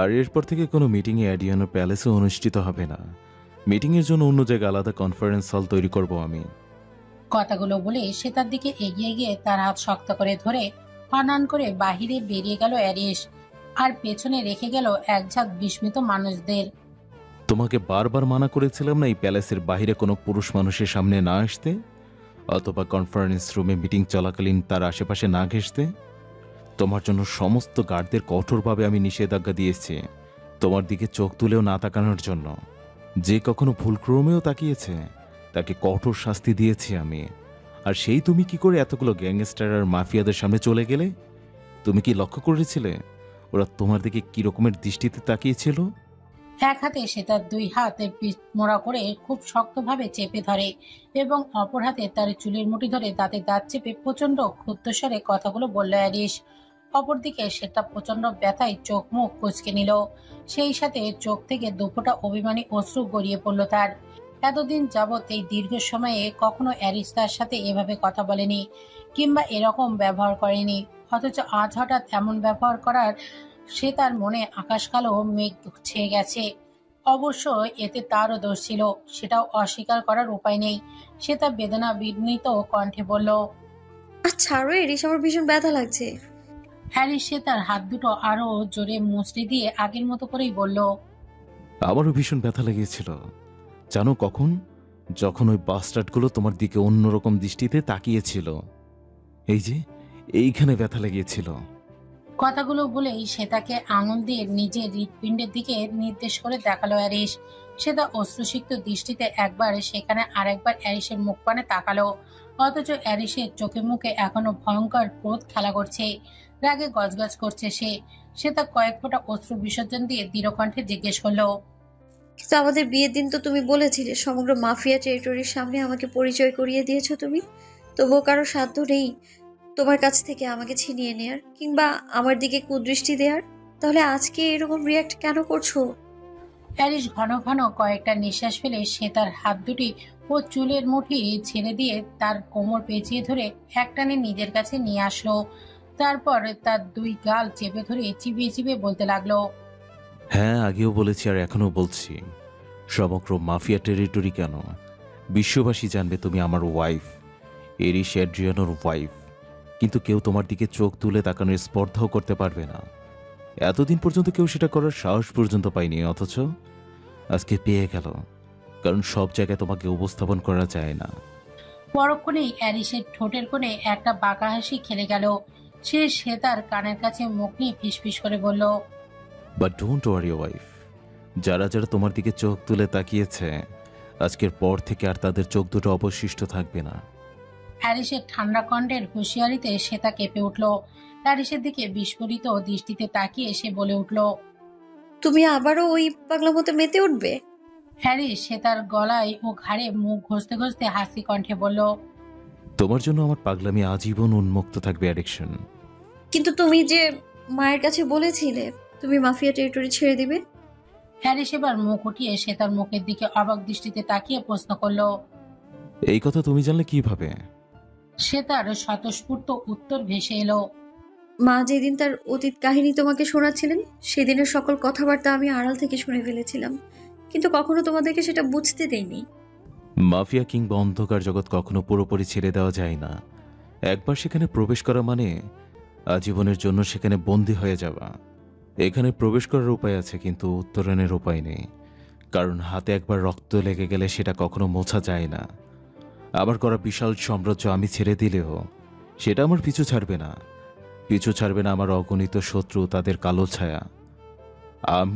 আর এরপর থেকে কোনো মিটিংয়ে অ্যাডিয়ানো প্যালেসে অনুষ্ঠিত হবে না। মিটিংয়ের জন্য অন্য জায়গায় আলাদা কনফারেন্স হল তৈরি করব আমি। কথাগুলো বলে শ্বেতার দিকে এগিয়ে গিয়ে তার হাত শক্ত করে ধরে হনহন করে বাহিরে বেরিয়ে গেল হ্যারিস, আর পেছনে রেখে গেল একঝাঁক বিস্মিত মানুষদের। তোমাকে বারবার মানা করেছিলাম না এই প্যালেসের বাইরে কোনো পুরুষ মানুষের সামনে না আসতে, অথবা কনফারেন্স রুমে মিটিং চলাকালীন তার আশেপাশে না ঘেঁষতে। তোমার জন্য সমস্ত গার্ডদের কঠোরভাবে আমি নিষেধাজ্ঞা দিয়েছি তোমার দিকে চোখ তুলেও না তাকানোর জন্য। যে কখনো ভুলক্রমেও তাকিয়েছে তাকে কঠোর শাস্তি দিয়েছি আমি। আর সেই তুমি কি করে এতগুলো গ্যাংস্টার আর মাফিয়াদের সামনে চলে গেলে? তুমি কি লক্ষ্য করেছিলে ওরা তোমার দিকে কি রকমের দৃষ্টিতে তাকিয়েছিল? এক হাতে সে তার দুই হাতে পিঠমোড়া করে খুব শক্তভাবে চেপে ধরে এবং অপর হাতে তার চুলের মুঠি ধরে দাঁতে দাঁত চেপে প্রচন্ড ক্ষুব্ধস্বরে কথাগুলো বলল হ্যারিস। অপরদিকে সেটা প্রচন্ড ব্যথায় চোখ মুখ কুঁচকে নিল, সেই সাথে চোখ থেকে দুফোঁটা অভিমানী অশ্রু গড়িয়ে পড়ল তার। এতদিন যাবৎ এই দীর্ঘ সময়ে কখনো হ্যারিস তার সাথে এভাবে কথা বলেনি কিংবা এরকম ব্যবহার করেনি, অথচ আজ হঠাৎ এমন ব্যবহার করার সে তার মনে আকাশ কালো মেঘ ছেয়ে গেছে। অবশ্য এতে তারও দোষ ছিল, সেটাও অস্বীকার করার উপায় নেই। সে তার বেদনা বিঘ্নিত কণ্ঠে বলল, আর ছাড়ো এরিস, আমার ভীষণ ব্যথা লাগছে। হ্যারিস সে তার হাত দুটো আরো জোরে মুচড়ে দিয়ে আগের মতো করেই বলল, আমারও ভীষণ ব্যথা লেগেছিল। জানো কখন? যখন ওই বাস্টার্ডগুলো তোমার দিকে অন্যরকম দৃষ্টিতে তাকিয়েছিল। এই যে এইখানে ব্যথা লেগেছিল। কথাগুলো বলেই সে তাকে আঙুল দিয়ে নিজের হৃৎপিণ্ডের দিকে নির্দেশ করে দেখালো হ্যারিস। সে তা অশ্রুসিক্ত দৃষ্টিতে একবার সেখানে আর একবার হ্যারিসের মুখ পানে তাকালো, অথচ হ্যারিসের চোখে মুখে এখনো ভয়ঙ্কর ক্রোধ খেলা করছে, রাগে গজগজ করছে সে তা কয়েক ফোঁটা অশ্রু বিসর্জন দিয়ে দৃঢ় কণ্ঠে জিজ্ঞেস করলো, কিন্তু আমাদের বিয়ের দিন তো তুমি বলেছিলে সমগ্র মাফিয়া টেরিটরির সামনে আমাকে পরিচয় করিয়ে দিয়েছো তুমি, তবুও কারো সাধ্য নেই তোমার কাছ থেকে আমাকে ছিনিয়ে নেয়ার কিংবা আমার দিকে কুদৃষ্টি দেওয়ার। তাহলে আজকে এরকম রিয়াক্ট কেন করছো? হ্যারিস ঘন ঘন কয়েকটা নিঃশ্বাস ফেলে সে তার হাত দুটি ও চুলের মুঠি ছেড়ে দিয়ে তার কোমর পেঁচিয়ে ধরে একটানে নিজের কাছে নিয়ে আসলো। তারপর তার দুই গাল চেপে ধরে চিবিয়ে চিবিয়ে বলতে লাগলো, হ্যাঁ, আগেও বলেছি আর এখনো বলছি, সমগ্র মাফিয়া টেরিটরি কেন, বিশ্ববাসী জানবে তুমি আমার ওয়াইফ, এরিস অ্যাড্রিয়ানোর ওয়াইফ। কিন্তু কেউ তোমার দিকে চোখ তুলে তাকানোর স্পর্ধাও করতে পারবে না। এতদিন পর্যন্ত কেউ সেটা করার সাহস পর্যন্ত পায়নি, অথচ আজকে পেয়ে গেল। কারণ সব জায়গায় তোমাকে উপস্থাপন করা যায় না। পরক্ষণেই অ্যারিসের ঠোঁটের কোণে একটা বাঁকা হাসি খেলে গেল। সে তার কানের কাছে মুখ নিয়ে ফিসফিস করে বলল, বাট ডোন্ট ওয়ারি ওয়াইফ, যারা যারা তোমার দিকে চোখ তুলে তাকিয়েছে আজকের পর থেকে আর তাদের চোখ দুটো অবশিষ্ট থাকবে না। হ্যারিসের ঠান্ডা কণ্ঠের হুঁশিয়ারিতে সে তা কেঁপে উঠল। হ্যারিসের দিকে বিস্ফোরিত দৃষ্টিতে তাকিয়ে সে বলে উঠল, তুমি আবারও ওই পাগলামোতে মেতে উঠবে? হ্যারিস সে তার গলায় ও ঘাড়ে মুখ ঘষতে ঘষতে হাসি কণ্ঠে বলল, তোমার জন্য আমার পাগলামি আজীবন উন্মুক্ত থাকবে অ্যাডিকশন। কিন্তু তুমি যে মায়ের কাছে বলেছিলে তুমি মাফিয়া টেরিটরি ছেড়ে দিবে। হ্যারিস এবার মুখ উঠিয়ে সে তার মুখের দিকে অবাক দৃষ্টিতে তাকিয়ে প্রশ্ন করলো, এই কথা তুমি জানলে কিভাবে? সে তার স্বতঃস্ফূর্ত উত্তর ভেসে এলো, মা যেদিন তার অতীত কাহিনী তোমাকে শোনাচ্ছিলেন সেদিনের সকল কথাবার্তা আমি আড়াল থেকে শুনে ফেলেছিলাম, কিন্তু কখনো তোমাদেরকে সেটা বুঝতে দেইনি। মাফিয়া কিংবা অন্ধকার জগৎ কখনো পুরোপুরি ছেড়ে দেওয়া যায় না। একবার সেখানে প্রবেশ করা মানে আজীবনের জন্য সেখানে বন্দী হয়ে যাওয়া। এখানে প্রবেশ করার উপায় আছে, কিন্তু উত্তরণের উপায় নেই। কারণ হাতে একবার রক্ত লেগে গেলে সেটা কখনো মোছা যায় না। আমার করা বিশাল সাম্রাজ্য আমি ছেড়ে দিলেও সেটা আমার পিছু ছাড়বে না। পিছু ছাড়বে না আমার অগণিত শত্রু, তাদের কালো ছায়া।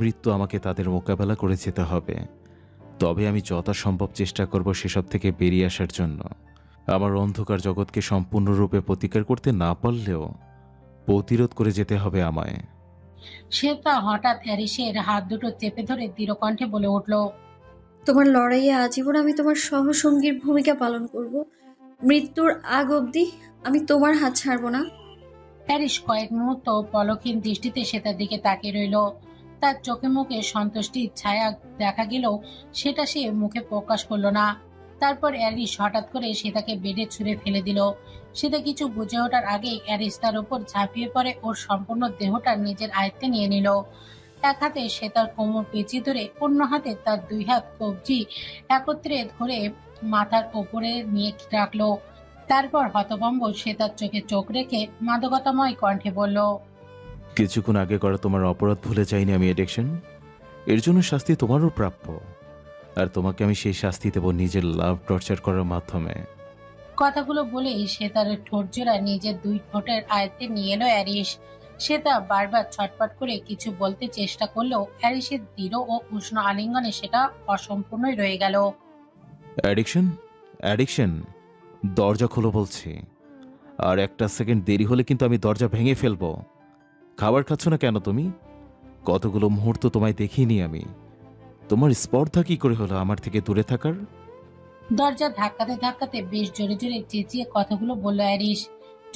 মৃত্যু আমাকে তাদের মোকাবেলা করে যেতে হবে। তবে আমি যথাসম্ভব চেষ্টা করব সেসব থেকে বেরিয়ে আসার জন্য। আমার অন্ধকার জগৎকে সম্পূর্ণরূপে প্রতিকার করতে না পারলেও প্রতিরোধ করে যেতে হবে আমায়। সে তা হঠাৎ হ্যারিসের হাত দুটো চেপে ধরে দৃঢ় কণ্ঠে বলে উঠল, তোমার লড়াইয়ে আজীবন আমি তোমার সহসঙ্গীর ভূমিকা পালন করব। মৃত্যুর আগ অবধি আমি তোমার হাত ছাড়ব না। হ্যারিস কয়েক মুহূর্ত পলকহীন দৃষ্টিতে শ্বেতার দিকে তাকিয়ে রইল। তার চোখে মুখে সন্তুষ্টির ছায়া দেখা গেলেও সেটা সে মুখে প্রকাশ করলো না। তারপর অ্যারিস হঠাৎ করে শ্বেতাকে বেডে ছুঁড়ে ফেলে দিল। শ্বেতা কিছু বুঝে ওঠার আগেই অ্যারিস তার উপর ঝাঁপিয়ে পড়ে ওর সম্পূর্ণ দেহটা নিজের আয়ত্তে নিয়ে নিল। এক হাতে শ্বেতার কোমর পেঁচিয়ে ধরে অন্য হাতে তার দুই হাত কবজি একত্রে ধরে মাথার ওপরে নিয়ে রাখলো। তারপর হতভম্ব শ্বেতার চোখে চোখ রেখে মাদকতাময় কণ্ঠে বলল, কিছুক্ষণ আগে করা তোমার অপরাধ ভুলে যাইনি আমি এডিকশন। এর জন্য শাস্তি তোমারও প্রাপ্য, আর তোমাকে আমি সেই শাস্তি দেব নিজের লাভ টর্চার করার মাধ্যমে। কথাগুলো বলেই শ্বেতার ঠোঁট জোড়া নিজের দুই ঠোঁটের আয়ত্তে নিয়ে এলো অ্যারিস। শ্বেতা বারবার ছটফট করে কিছু বলতে চেষ্টা করলেও অ্যারিসের দৃঢ় ও উষ্ণ আলিঙ্গনে সেটা অসম্পূর্ণই রয়ে গেল। অ্যাডিকশন, অ্যাডিকশন, দরজা খোলো বলছি। আর একটা সেকেন্ড দেরি হলে কিন্তু আমি দরজা ভেঙে ফেলবো। খাবার খাচ্ছ না কেন তুমি? কতগুলো মুহূর্ত তোমায় দেখিনি আমি। তোমার স্পর্ধা কি করে হলো আমার থেকে দূরে থাকার? দরজা ধাক্কাতে ধাক্কাতে বেশ জোরে জোরে চেঁচিয়ে কথাগুলো বলল অ্যারিস।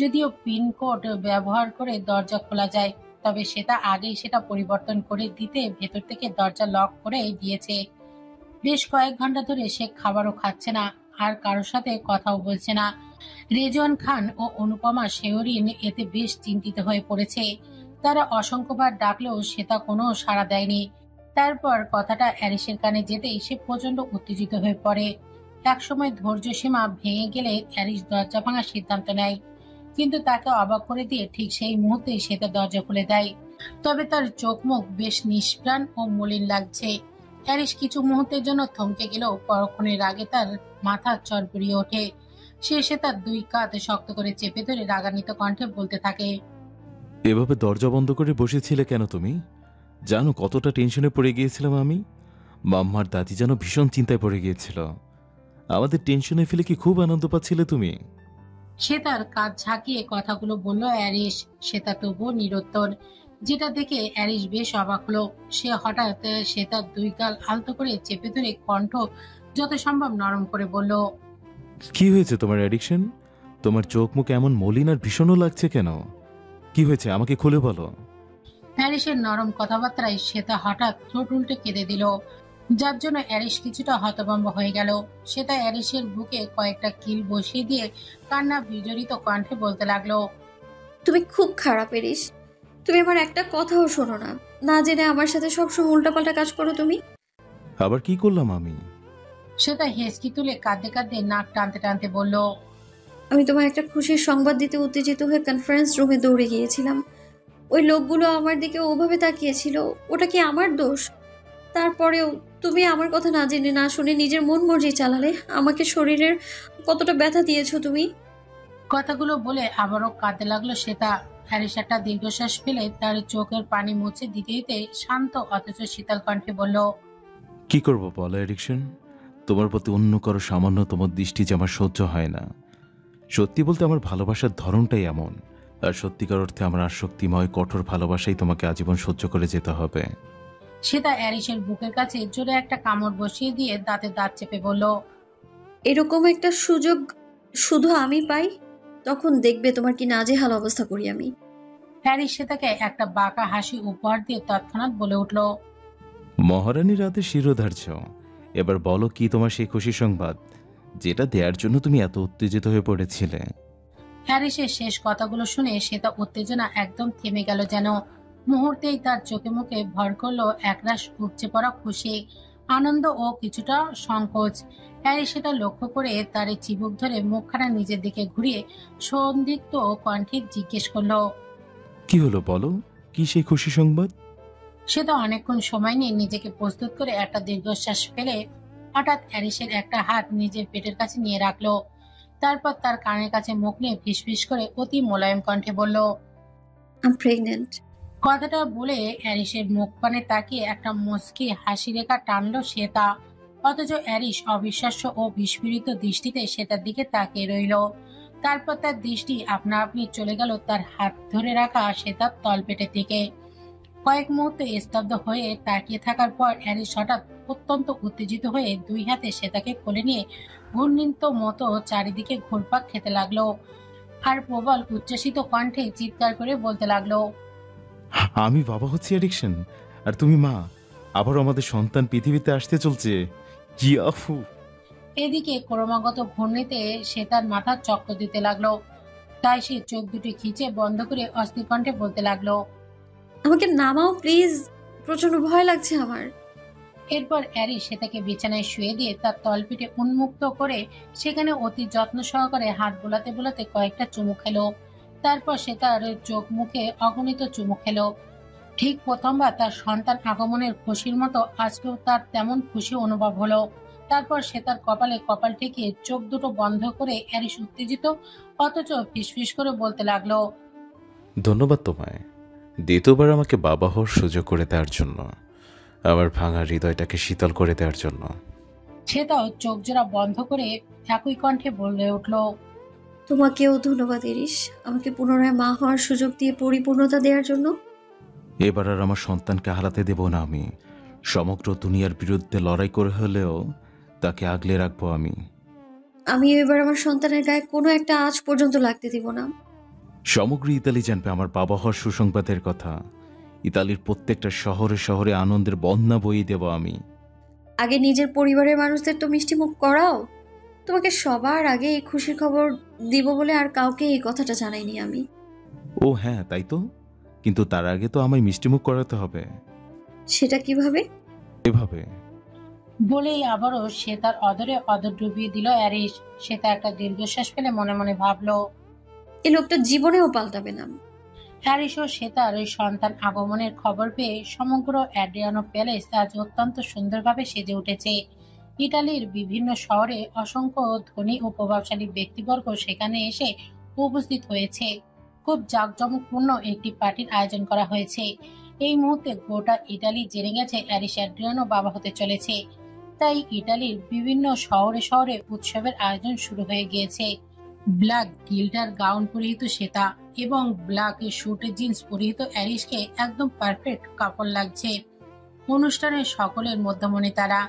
যদিও পিন কোড ব্যবহার করে দরজা খোলা যায়, তবে সেটা আগেই সেটা পরিবর্তন করে দিতে ভেতর থেকে দরজা লক করে দিয়েছে। বেশ কয়েক ঘন্টা ধরে সে খাবারও খাচ্ছে না, আর কারোর সাথে কথাও বলছে না। রেজওয়ান খান ও অনুপমা শেহরিন এতে বেশ চিন্তিত হয়ে পড়েছে। তারা অসংখ্যবার ডাকলেও সেটা কোনো সাড়া দেয়নি। তারপর কথাটা অ্যারিসের কানে যেতেই সে প্রচন্ড উত্তেজিত হয়ে পড়ে। একসময় ধৈর্য সীমা ভেঙে গেলে অ্যারিস দরজা ভাঙার সিদ্ধান্ত নেয়, কিন্তু তাকে অবাক করে দিয়ে ঠিক সেই মুহূর্তেই সে তার দরজা খুলে দেয়। তবে তার চোখ মুখ বেশ নিষ্প্রাণ ও মলিন লাগছে। অ্যারিস কিছু মুহূর্তের জন্য থমকে গেলেও পরক্ষণের আগে তার মাথা চড়বড়িয়ে ওঠে। সে তার দুই কাঁধ শক্ত করে চেপে ধরে রাগান্বিত কণ্ঠে বলতে থাকে, এভাবে দরজা বন্ধ করে বসেছিলে কেন তুমি? জানো কতটা টেনশনে পড়ে গিয়েছিলাম আমি? মাম্মার দাদি যেন ভীষণ চিন্তায় পড়ে গিয়েছিল। আমাদের টেনশনে ফেলে কি খুব আনন্দ পাচ্ছিলে তুমি? সে তার কাঁধ ঝাঁকিয়ে কথাগুলো বলল অ্যারিস। সে তা তবুও নিরুত্তর, যেটা দেখে অ্যারিস বেশ অবাক হলো। সে হঠাৎ সে তার দুই গাল আলতো করে চেপে ধরে কণ্ঠ যত সম্ভব নরম করে বলল, কি হয়েছে তোমার অ্যাডিকশন? তোমার চোখ মুখ এমন মলিন আর ভীষণও লাগছে কেন? কি হয়েছে আমাকে খুলে বলো। অ্যারিসের নরম কথাবার্তায় শ্বেতা হঠাৎ ঠোঁট উল্টে কেঁদে দিল, যার জন্য অ্যারিস কিছুটা হতভম্ব হয়ে গেল। শ্বেতা অ্যারিসের বুকে কয়েকটা কিল বসিয়ে দিয়ে কান্না বিজড়িত কণ্ঠে বলতে লাগলো, তুমি খুব খারাপ এরিস। তুমি আমার একটা কথাও শোনো না, না জেনে আমার সাথে সবসময় উল্টাপাল্টা কাজ করো তুমি। আবার কি করলাম আমি? শ্বেতা হেসকি তুলে কাঁদতে কাঁদতে নাক টানতে টানতে বলল, আমি তোমার একটা খুশির সংবাদ দিতে উত্তেজিত হয়ে কনফারেন্স রুমে দৌড়ে গিয়েছিলাম। ওই লোকগুলো আমার দিকে ওভাবে তাকিয়েছিল, ওটা কি আমার দোষ? তারপরেও তুমি আমার কথা না জেনে না শুনে নিজের মন মর্জি চালালে। আমাকে শরীরের কতটা ব্যথা দিয়েছো তুমি। কথাগুলো বলে আবারও কাঁদতে লাগলো শ্বেতা। হ্যারিস একটা দীর্ঘশ্বাস ফেলে তার চোখের পানি মুছে দিতে দিতে শান্ত অথচ শীতল কণ্ঠে বলল, কি করবো বলো অ্যাডিকশন? তোমার প্রতি অন্য কারো সামান্যতম দৃষ্টি যে আমার সহ্য হয় না। সত্যি বলতে আমার ভালোবাসার ধরনটাই এমন, আর সত্যিকার অর্থে আমার আসক্তিময় কঠোর ভালোবাসাই তোমাকে আজীবন সহ্য করে যেতে হবে। শ্বেতা অ্যারিসের বুকের কাছে জোরে একটা কামড় বসিয়ে দিয়ে দাঁতে দাঁত চেপে বলল, এরকম একটা সুযোগ শুধু আমি পাই, তখন দেখবে তোমার কি নাজেহাল অবস্থা করি আমি। হ্যারিস শ্বেতাকে একটা বাঁকা হাসি উপহার দিয়ে তৎক্ষণাৎ বলে উঠল, মহারানীর রাতে শিরোধার্য। এবার বলো কি তোমার সেই খুশি সংবাদ, যেটা দেওয়ার জন্য তুমি এত উত্তেজিত হয়ে পড়েছিলে? হ্যারিসের শেষ কথাগুলো শুনে শ্বেতা উত্তেজনা একদম থেমে গেল যেন। মুহূর্তেই তার চোখে মুখে ভর করলো একরাশ উপচে পড়া খুশি, আনন্দ ও কিছুটা সংকোচ। হ্যারিস সেটা লক্ষ্য করে তার চিবুক ধরে মুখখানা নিজের দিকে ঘুরিয়ে সন্দিগ্ধ কণ্ঠে জিজ্ঞেস করলো, কি হলো বলো, কি সেই খুশি সংবাদ? শ্বেতা অনেকক্ষণ সময় নিয়ে নিজেকে প্রস্তুত করে একটা দীর্ঘশ্বাস ফেলে হঠাৎ অ্যারিসের একটা হাত নিজের পেটের কাছে নিয়ে রাখলো। তারপর তার কানের কাছে মুখ নিয়ে ফিসফিস করে অতি মোলায়েম কণ্ঠে বলল, আই প্রেগন্যান্ট। কথাটা বলে অ্যারিসের মুখ পানে তাকিয়ে একটা মুচকি হাসি রেখা টানলো শ্বেতা। অথচ অ্যারিস অবিশ্বাস্য ও বিস্ফোরিত দৃষ্টিতে শ্বেতার দিকে তাকিয়ে রইল। তারপর তার দৃষ্টি আপনা আপনি চলে গেল তার হাত ধরে রাখা শ্বেতার তলপেটের দিকে। কয়েক মুহূর্তে স্তব্ধ হয়ে তাকিয়ে থাকার পর অ্যারিস হঠাৎ অত্যন্ত উত্তেজিত হয়ে দুই হাতে শ্বেতাকে কোলে নিয়ে ঘূর্ণিত মতো চারিদিকে ঘুরপাক খেতে লাগলো। আর প্রবল উচ্ছ্বসিত কণ্ঠে চিৎকার করে বলতে লাগলো, আমি বাবা হচ্ছি অ্যাডিকশন, আর তুমি মা। আবারও আমাদের সন্তান পৃথিবীতে আসতে চলছে। ইয়াহু! এদিকে ক্রমাগত ঘূর্ণিতে সে তার মাথার চক্কর দিতে লাগলো। তাই সে চোখ দুটি খিচে বন্ধ করে অস্থির কণ্ঠে বলতে লাগলো, আমাকে নামাও প্লিজ, প্রচন্ড ভয় লাগছে আমার। এরপর অ্যারি সে তাকে বিছানায় শুয়ে দিয়ে তার তলপিঠে উন্মুক্ত করে সেখানে অতি যত্ন সহকারে হাত বোলাতে বোলাতে কয়েকটা চুমু খেলো। তারপর সে তার চোখ মুখে অগণিত চুমু খেলো। ঠিক প্রথমবার তার সন্তান আগমনের খুশির মতো আজকেও তার তেমন খুশি অনুভব হলো। তারপর সে তার কপালে কপাল ঠেকিয়ে চোখ দুটো বন্ধ করে অ্যারিস উত্তেজিত অথচ ফিসফিস করে বলতে লাগলো, ধন্যবাদ তোমায় দ্বিতীয়বার আমাকে বাবা হওয়ার সুযোগ করে দেওয়ার জন্য, আমার ভাঙা হৃদয়টাকে শীতল করে দেওয়ার জন্য। সে তাও চোখ জোড়া বন্ধ করে একই কণ্ঠে বলে উঠল, তোমাকেও ধন্যবাদ এরিস, আমাকে পুনরায় মা হওয়ার সুযোগ দিয়ে পরিপূর্ণতা দেওয়ার জন্য। এবার আর আমার সন্তানকে হারাতে দেব না আমি। সমগ্র দুনিয়ার বিরুদ্ধে লড়াই করে হলেও তাকে আগলে রাখবো আমি। আমিও এবার আমার সন্তানের গায়ে কোনো একটা আঁচ পর্যন্ত লাগতে দিব না। সমগ্র ইতালি জানবে আমার বাবা হওয়ার সুসংবাদের কথা। ইতালির প্রত্যেকটা শহরে শহরে আনন্দের বন্যা বইয়ে দেব আমি। আগে নিজের পরিবারের মানুষদের তো মিষ্টি মুখ করাও। তোমাকে সবার আগে এই খুশির খবর দিব বলে আর কাউকে এই কথাটা জানাইনি আমি। ও হ্যাঁ, তাই তো। কিন্তু তার আগে তো আমায় মিষ্টিমুখ করাতে হবে। সেটা কিভাবে? এভাবে বলেই আবারও সে তার অদরে অদর ডুবিয়ে দিল অ্যারিস। সে তা একটা দীর্ঘশ্বাস ফেলে মনে মনে ভাবলো, এই লোকটা জীবনেও পাল্টাবে না। হ্যারিস ও সে তার ওই সন্তান আগমনের খবর পেয়ে সমগ্র অ্যাড্রিয়ানো প্যালেস আজ অত্যন্ত সুন্দরভাবে সেজে উঠেছে। ইটালির বিভিন্ন শহরে অসংখ্য ধনী ও প্রভাবশালী ব্যক্তিবর্গ সেখানে এসে উপস্থিত হয়েছে। খুব জাঁকজমকপূর্ণ একটি পার্টির আয়োজন করা হয়েছে। এই মুহূর্তে গোটা ইটালি জেনে গেছে অ্যারিস অ্যাড্রিয়ানো বাবা হতে চলেছে। তাই ইটালির বিভিন্ন শহরে শহরে উৎসবের আয়োজন শুরু হয়ে গিয়েছে। ব্ল্যাক গিল্টার গাউন পরিহিত শ্বেতা এবং ব্ল্যাক শুট জিন্স পরিহিত অ্যারিসকে একদম পারফেক্ট কাপড় লাগছে। অনুষ্ঠানের সকলের মধ্যমণি তারা।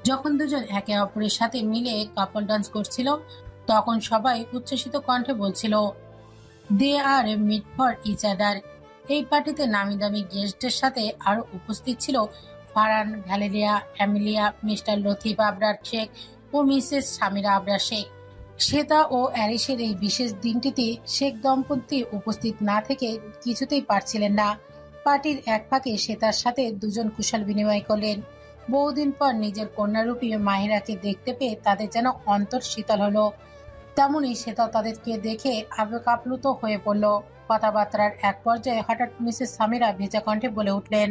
যখন দুজন একে অপরের সাথে মিলে কাপল ডান্স করছিল তখন সবাই উচ্ছ্বসিত কণ্ঠে বলছিল, they are meet for each other. এই পার্টিতে নামি দামি গেস্টদের সাথে আরো উপস্থিত ছিল Farhan, Valeria, Amelia, Mr Latif Abrar Sheikh ও মিসেস সামিরা আবরার শেখ। শ্বেতা ও অ্যারিসের এই বিশেষ দিনটিতে শেখ দম্পতি উপস্থিত না থেকে কিছুতেই পারছিলেন না। পার্টির এক ফাঁকে শ্বেতার সাথে দুজন কুশল বিনিময় করলেন। বহুদিন পর নিজের কন্যারূপী মাহিরাকে দেখতে পেয়ে তাদের যেন অন্তর শীতল হলো। তেমনি শ্বেতা তাদেরকে দেখে আবেগ আপ্লুত হয়ে পড়ল। কথাবার্তার এক পর্যায়ে হঠাৎ মিসেস সামিরা ভেজা কণ্ঠে বলে উঠলেন,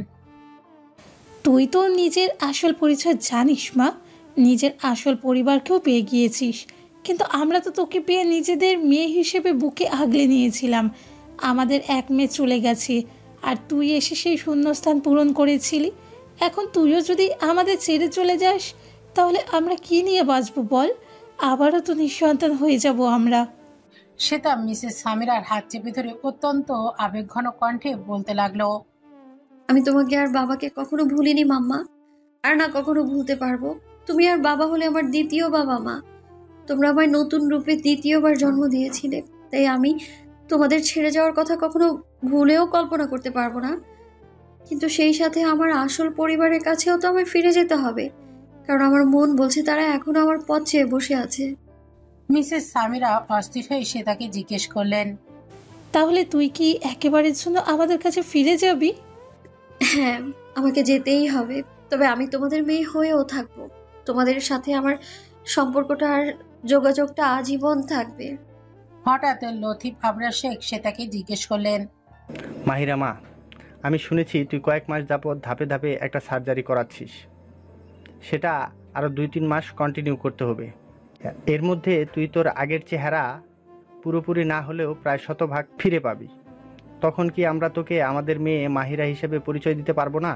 তুই তো নিজের আসল পরিচয় জানিস মা, নিজের আসল পরিবারকেও পেয়ে গিয়েছিস। কিন্তু আমরা তো তোকে পেয়ে নিজেদের মেয়ে হিসেবে বুকে আগলে নিয়েছিলাম। আমাদের এক মেয়ে চলে গেছে আর তুই এসে সেই শূন্যস্থান পূরণ করেছিলি। এখন তুইও যদি আমাদের ছেড়ে চলে যাস তাহলে আমরা কি নিয়ে বাঁচবো বল? আবারও তো নিঃসন্তান হয়ে যাব আমরা। শ্বেতা মিসেস সামিরার হাত চেপে ধরে অত্যন্ত আবেগঘন কণ্ঠে বলতে লাগলো, আমি তোমাকে আর বাবাকে কখনো ভুলিনি মাম্মা, আর না কখনো ভুলতে পারবো। তুমি আর বাবা হলে আমার দ্বিতীয় বাবা মা। তোমরা আমায় নতুন রূপে দ্বিতীয়বার জন্ম দিয়েছিলে, তাই আমি তোমাদের ছেড়ে যাওয়ার কথা কখনো ভুলেও কল্পনা করতে পারবো না। কিন্তু সেই সাথে আমার আসল পরিবারের কাছেও তো আমায় ফিরে যেতে হবে, কারণ আমার মন বলছে তারা এখনো আমার পথ চেয়ে বসে আছে। মিসেস সামিরা অস্থির হয়ে শ্বেতাকে জিজ্ঞেস করলেন, তাহলে তুই কি একেবারের জন্য আমাদের কাছে ফিরে যাবি? হ্যাঁ, আমাকে যেতেই হবে। তবে আমি তোমাদের মেয়ে হয়েও থাকবো। তোমাদের সাথে আমার সম্পর্কটা আর যোগাযোগটা আজীবন থাকবে। হঠাৎ লতিফ আবরার শেখ শ্বেতাকে জিজ্ঞেস করলেন, মাহিরা মা, আমি শুনেছি তুই কয়েক মাস যাবৎ ধাপে ধাপে একটা সার্জারি করাচ্ছিস। সেটা আরও 2-3 মাস কন্টিনিউ করতে হবে। এর মধ্যে তুই তোর আগের চেহারা পুরোপুরি না হলেও প্রায় 100% ফিরে পাবি। তখন কি আমরা তোকে আমাদের মেয়ে মাহিরা হিসেবে পরিচয় দিতে পারবো না?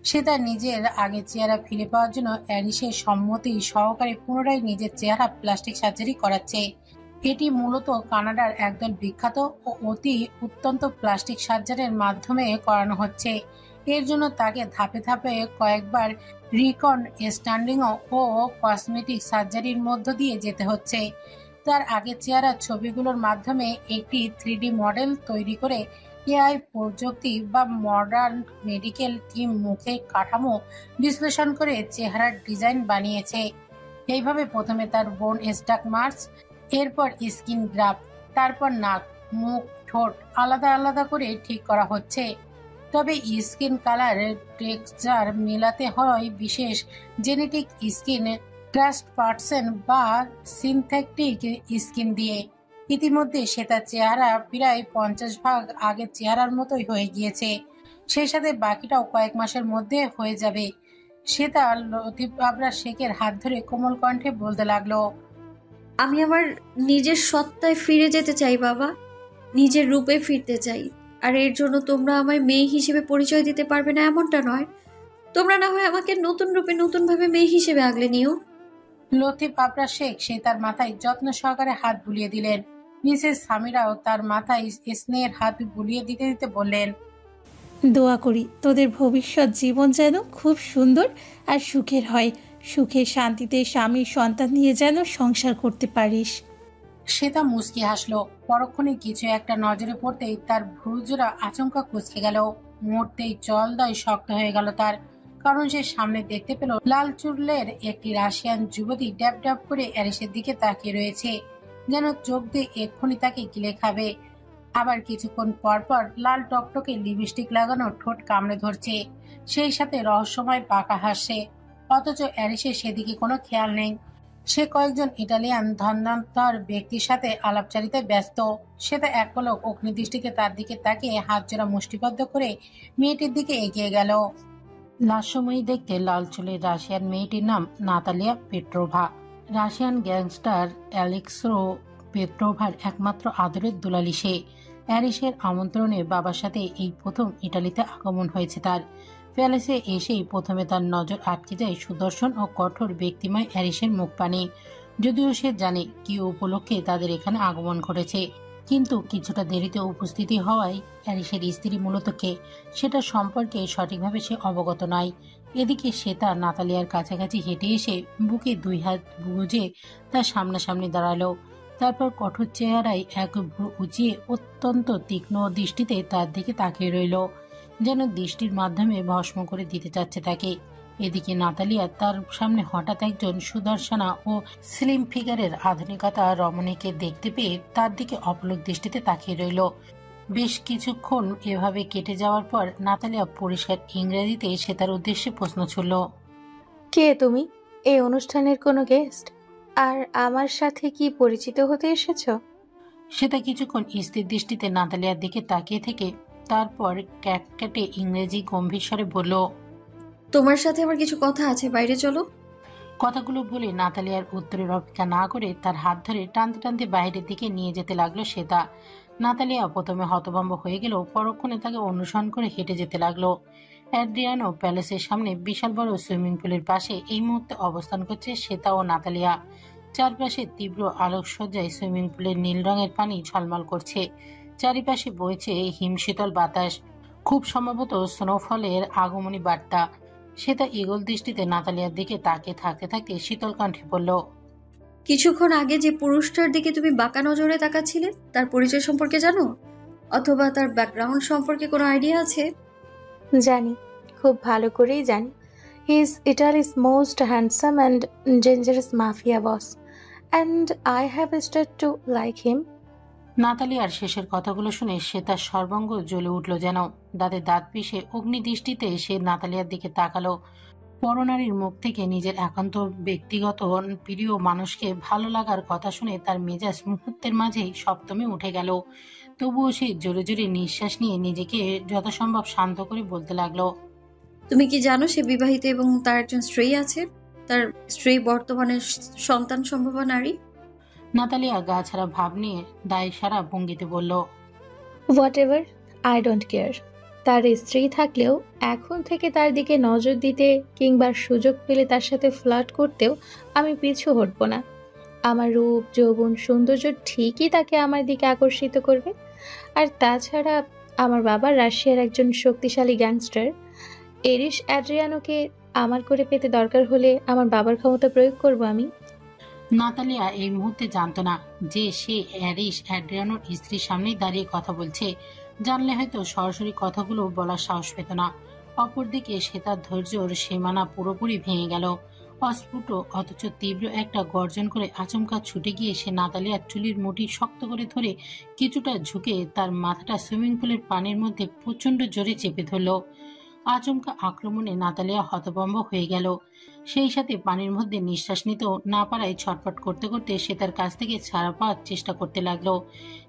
সে তার নিজের আগের চেহারা ফিরে পাওয়ার জন্য অ্যারিসের সম্মতি সহকারে পুনরায় নিজের চেহারা প্লাস্টিক সার্জারি করাচ্ছে। এটি মূলত কানাডার একদল বিখ্যাত ও অতি অত্যন্ত প্লাস্টিক সার্জারির মাধ্যমে করানো হচ্ছে। এর জন্য তাকে ধাপে ধাপে কয়েকবার রিকন স্ট্যান্ডিং ও কসমেটিক সার্জারির মধ্য দিয়ে যেতে হচ্ছে। তার আগের চেহারার ছবিগুলোর মাধ্যমে একটি 3D মডেল তৈরি করে এআই প্রযুক্তি বা মডার্ন মেডিকেল টিম মুখে কাঠামো বিশ্লেষণ করে চেহারার ডিজাইন বানিয়েছে। এইভাবে প্রথমে তার বোন স্টাক মার্কস, এরপর স্কিন গ্রাফ, তারপর নাক, মুখ, ঠোঁট আলাদা আলাদা করে ঠিক করা হচ্ছে। তবে স্কিন কালার টেক্সচার মেলাতে হয় বিশেষ জেনেটিক স্কিন ট্রান্সপার্সন বা সিনথেটিক স্কিন দিয়ে। ইতিমধ্যে সে তার চেহারা প্রায় 50 ভাগ আগের চেহারার মতোই হয়ে গিয়েছে। সেই সাথে বাকিটাও কয়েক মাসের মধ্যে হয়ে যাবে। সে তার লতিফ আবরার শেখের হাত ধরে কোমল কণ্ঠে বলতে লাগলো, আমি আমার নিজের সত্তায় ফিরে যেতে চাই বাবা, নিজের রূপে ফিরতে চাই। আর এর জন্য তোমরা আমায় মেয়ে হিসেবে পরিচয় দিতে পারবে না এমনটা নয়। তোমরা না হয় আমাকে নতুন রূপে নতুনভাবে মেয়ে হিসেবে আগলে নিও। লতিফ আবরা শেখ সে তার মাথায় যত্ন সহকারে হাত বুলিয়ে দিলেন। মিসেস সামিরাও তার মাথায় স্নেহের হাত বুলিয়ে দিতে দিতে বললেন, দোয়া করি তোদের ভবিষ্যৎ জীবন যেন খুব সুন্দর আর সুখের হয়। সুখে শান্তিতে স্বামীর সন্তান নিয়ে যেন সংসার করতে পারিস। শ্বেতা মুচকি হাসলো। পরক্ষণে কিছু একটা নজরে পড়তেই তার ভ্রুজোড়া আচমকা কুঁচকে গেল। মুহূর্তেই জলদয় শক্ত হয়ে গেল তার, কারণ সে সামনে দেখতে পেল লাল চুলের একটি রাশিয়ান যুবতী ড্যাব ড্যাব করে অ্যারিসের দিকে তাকিয়ে রয়েছে, যেন চোখ দিয়ে এক্ষুনি তাকে গিলে খাবে। আবার কিছুক্ষণ পর পর লাল টকটকে লিপস্টিক লাগানো ঠোঁট কামড়ে ধরছে, সেই সাথে রহস্যময় পাকা হাসছে। অথচ অ্যারিসের সেদিকে কোনো খেয়াল নেই। সে কয়েকজন ইটালিয়ান ধন্যান্তর ব্যক্তির সাথে আলাপচারিতায় ব্যস্ত। সে তা এক পলক অগ্নিদৃষ্টিতে তার দিকে তাকিয়ে হাত জোড়া মুষ্টিবদ্ধ করে মেয়েটির দিকে এগিয়ে গেল। লাস্যময়ী দেখতে লাল চুলের রাশিয়ান মেয়েটির নাম নাতালিয়া পেট্রোভা। রাশিয়ান গ্যাংস্টার অ্যালেক্সো পেট্রোভার একমাত্র আদরের দুলালি সে। অ্যারিসের আমন্ত্রণে বাবার সাথে এই প্রথম ইটালিতে আগমন হয়েছে তার। প্যালেসে এসেই প্রথমে তার নজর আটকে যায় সুদর্শন ও কঠোর ব্যক্তিময় অ্যারিসের মুখপানে। যদিও সে জানে কি উপলক্ষে তাদের এখানে আগমন ঘটেছে, কিন্তু কিছুটা দেরিতে উপস্থিতি হওয়ায় অ্যারিসের স্ত্রী মূলত কে সেটা সম্পর্কে সঠিকভাবে সে অবগত নয়। এদিকে সে তার নাতালিয়ার কাছাকাছি হেঁটে এসে বুকে 2 হাত গুজে তার সামনাসামনি দাঁড়ালো। তারপর কঠোর চেহারায় এক ভ্রু উঁচিয়ে অত্যন্ত তীক্ষ্ণ দৃষ্টিতে তার দিকে তাকিয়ে রইল, যেন দৃষ্টির মাধ্যমে ভস্ম করে দিতে চাচ্ছে তাকে। এদিকে নাতালিয়া তার সামনে হঠাৎ একজন সুদর্শনা ও স্লিম ফিগারের আধুনিকতা রমণীকে দেখতে পেয়ে তার দিকে অপলক দৃষ্টিতে তাকিয়ে রইল। বেশ কিছুক্ষণ এভাবে কেটে যাওয়ার পর নাতালিয়া পরিষ্কার ইংরেজিতে সে তার উদ্দেশ্যে প্রশ্ন ছুড়ল, কে তুমি? এই অনুষ্ঠানের কোনো গেস্ট? আর আমার সাথে কি পরিচিত হতে এসেছো? সেটা কিছুক্ষণ স্থির দৃষ্টিতে নাতালিয়ার দিকে তাকিয়ে থেকে তারপর ক্যাটক্যাটে ইংরেজি গম্ভীর স্বরে বলল, তোমার সাথে আমার কিছু কথা আছে, বাইরে চলো। কথাগুলো বলে নাতালিয়ার উত্তরের অপেক্ষা না করে তার হাত ধরে টানতে টানতে বাইরের দিকে নিয়ে যেতে লাগলো শ্বেতা। নাতালিয়া প্রথমে হতভম্ব হয়ে গেল, পরক্ষণে তাকে অনুসরণ করে হেঁটে যেতে লাগলো। অ্যাড্রিয়ানো প্যালেসের সামনে বিশাল বড় সুইমিং পুলের পাশে এই মুহূর্তে অবস্থান করছে শ্বেতা ও নাতালিয়া। চারপাশে তীব্র আলোকসজ্জায় সুইমিং পুলের নীল রঙের পানি ঝলমল করছে। চারিপাশে বইছে হিমশীতল বাতাস, খুব সম্ভবত স্নোফলের আগমনী বার্তা। শ্বেতা ঈগল দৃষ্টিতে নাতালিয়ার দিকে তাকিয়ে থাকতে থাকতে শীতল কণ্ঠে বলল, কিছুক্ষণ আগে যে পুরুষটার দিকে তুমি বাঁকা নজরে তাকাচ্ছিলে, তার পরিচয় সম্পর্কে জানো? অথবা তার ব্যাকগ্রাউন্ড সম্পর্কে কোনো আইডিয়া আছে? জানি, খুব ভালো করেই জানি। He is Italy's most handsome and dangerous mafia boss, and I have start to like him. নাতালিয়ার শেষের কথাগুলো শুনে সে তার সর্বাঙ্গ জ্বলে উঠল যেন। দাঁতে দাঁত পিষে অগ্নিদৃষ্টিতে সে নাতালিয়ার দিকে তাকালো। পরনারীর মুখ থেকে নিজের একান্ত ব্যক্তিগত প্রিয় মানুষকে ভালো লাগার কথা শুনে তার মেজাজ মুহূর্তের মাঝেই সপ্তমে উঠে গেল। তবুও সে জোরে জোরে নিঃশ্বাস নিয়ে নিজেকে যথাসম্ভব শান্ত করে বলতে লাগলো, তুমি কি জানো সে বিবাহিত এবং তার একজন স্ত্রী আছে? তার স্ত্রী বর্তমানে সন্তান সম্ভবা নারী। নাতালিয়া গা ছাড়া ভাব নিয়ে দায় সারা ভঙ্গিতে বলল, what ever, I don't care. তার স্ত্রী থাকলেও এখন থেকে তার দিকে নজর দিতে কিংবা সুযোগ পেলে তার সাথে ফ্লার্ট করতেও আমি পিছু হটব না। আমার রূপ, যৌবন, সৌন্দর্য ঠিকই তাকে আমার দিকে আকর্ষিত করবে। আর তাছাড়া আমার বাবা রাশিয়ার একজন শক্তিশালী গ্যাংস্টার। এরিস অ্যাড্রিয়ানোকে আমার করে পেতে দরকার হলে আমার বাবার ক্ষমতা প্রয়োগ করব আমি। নাতালিয়া এই মুহূর্তে জানতো না যে সে অ্যারিশ অ্যাড্রিয়ানোর স্ত্রীর সামনেই দাঁড়িয়ে কথা বলছে। জানলে হয়তো সরাসরি কথাগুলো বলার সাহস পেত না। অপরদিকে সে তার ধৈর্যর সীমানা পুরোপুরি ভেঙে গেল। অস্ফুট অথচ তীব্র একটা গর্জন করে আচমকা ছুটে গিয়ে সে নাতালিয়ার চুলির মুঠি শক্ত করে ধরে কিছুটা ঝুঁকে তার মাথাটা সুইমিং পুলের পানির মধ্যে প্রচন্ড জোরে চেপে ধরল। আচমকা আক্রমণে নাতালিয়া হতভম্ব হয়ে গেল। সেই সাথে পানির মধ্যে নিঃশ্বাস নিতেও না পারায় ছটফট করতে করতে সে তার কাছ থেকে ছাড়া পাওয়ার চেষ্টা করতে লাগলো।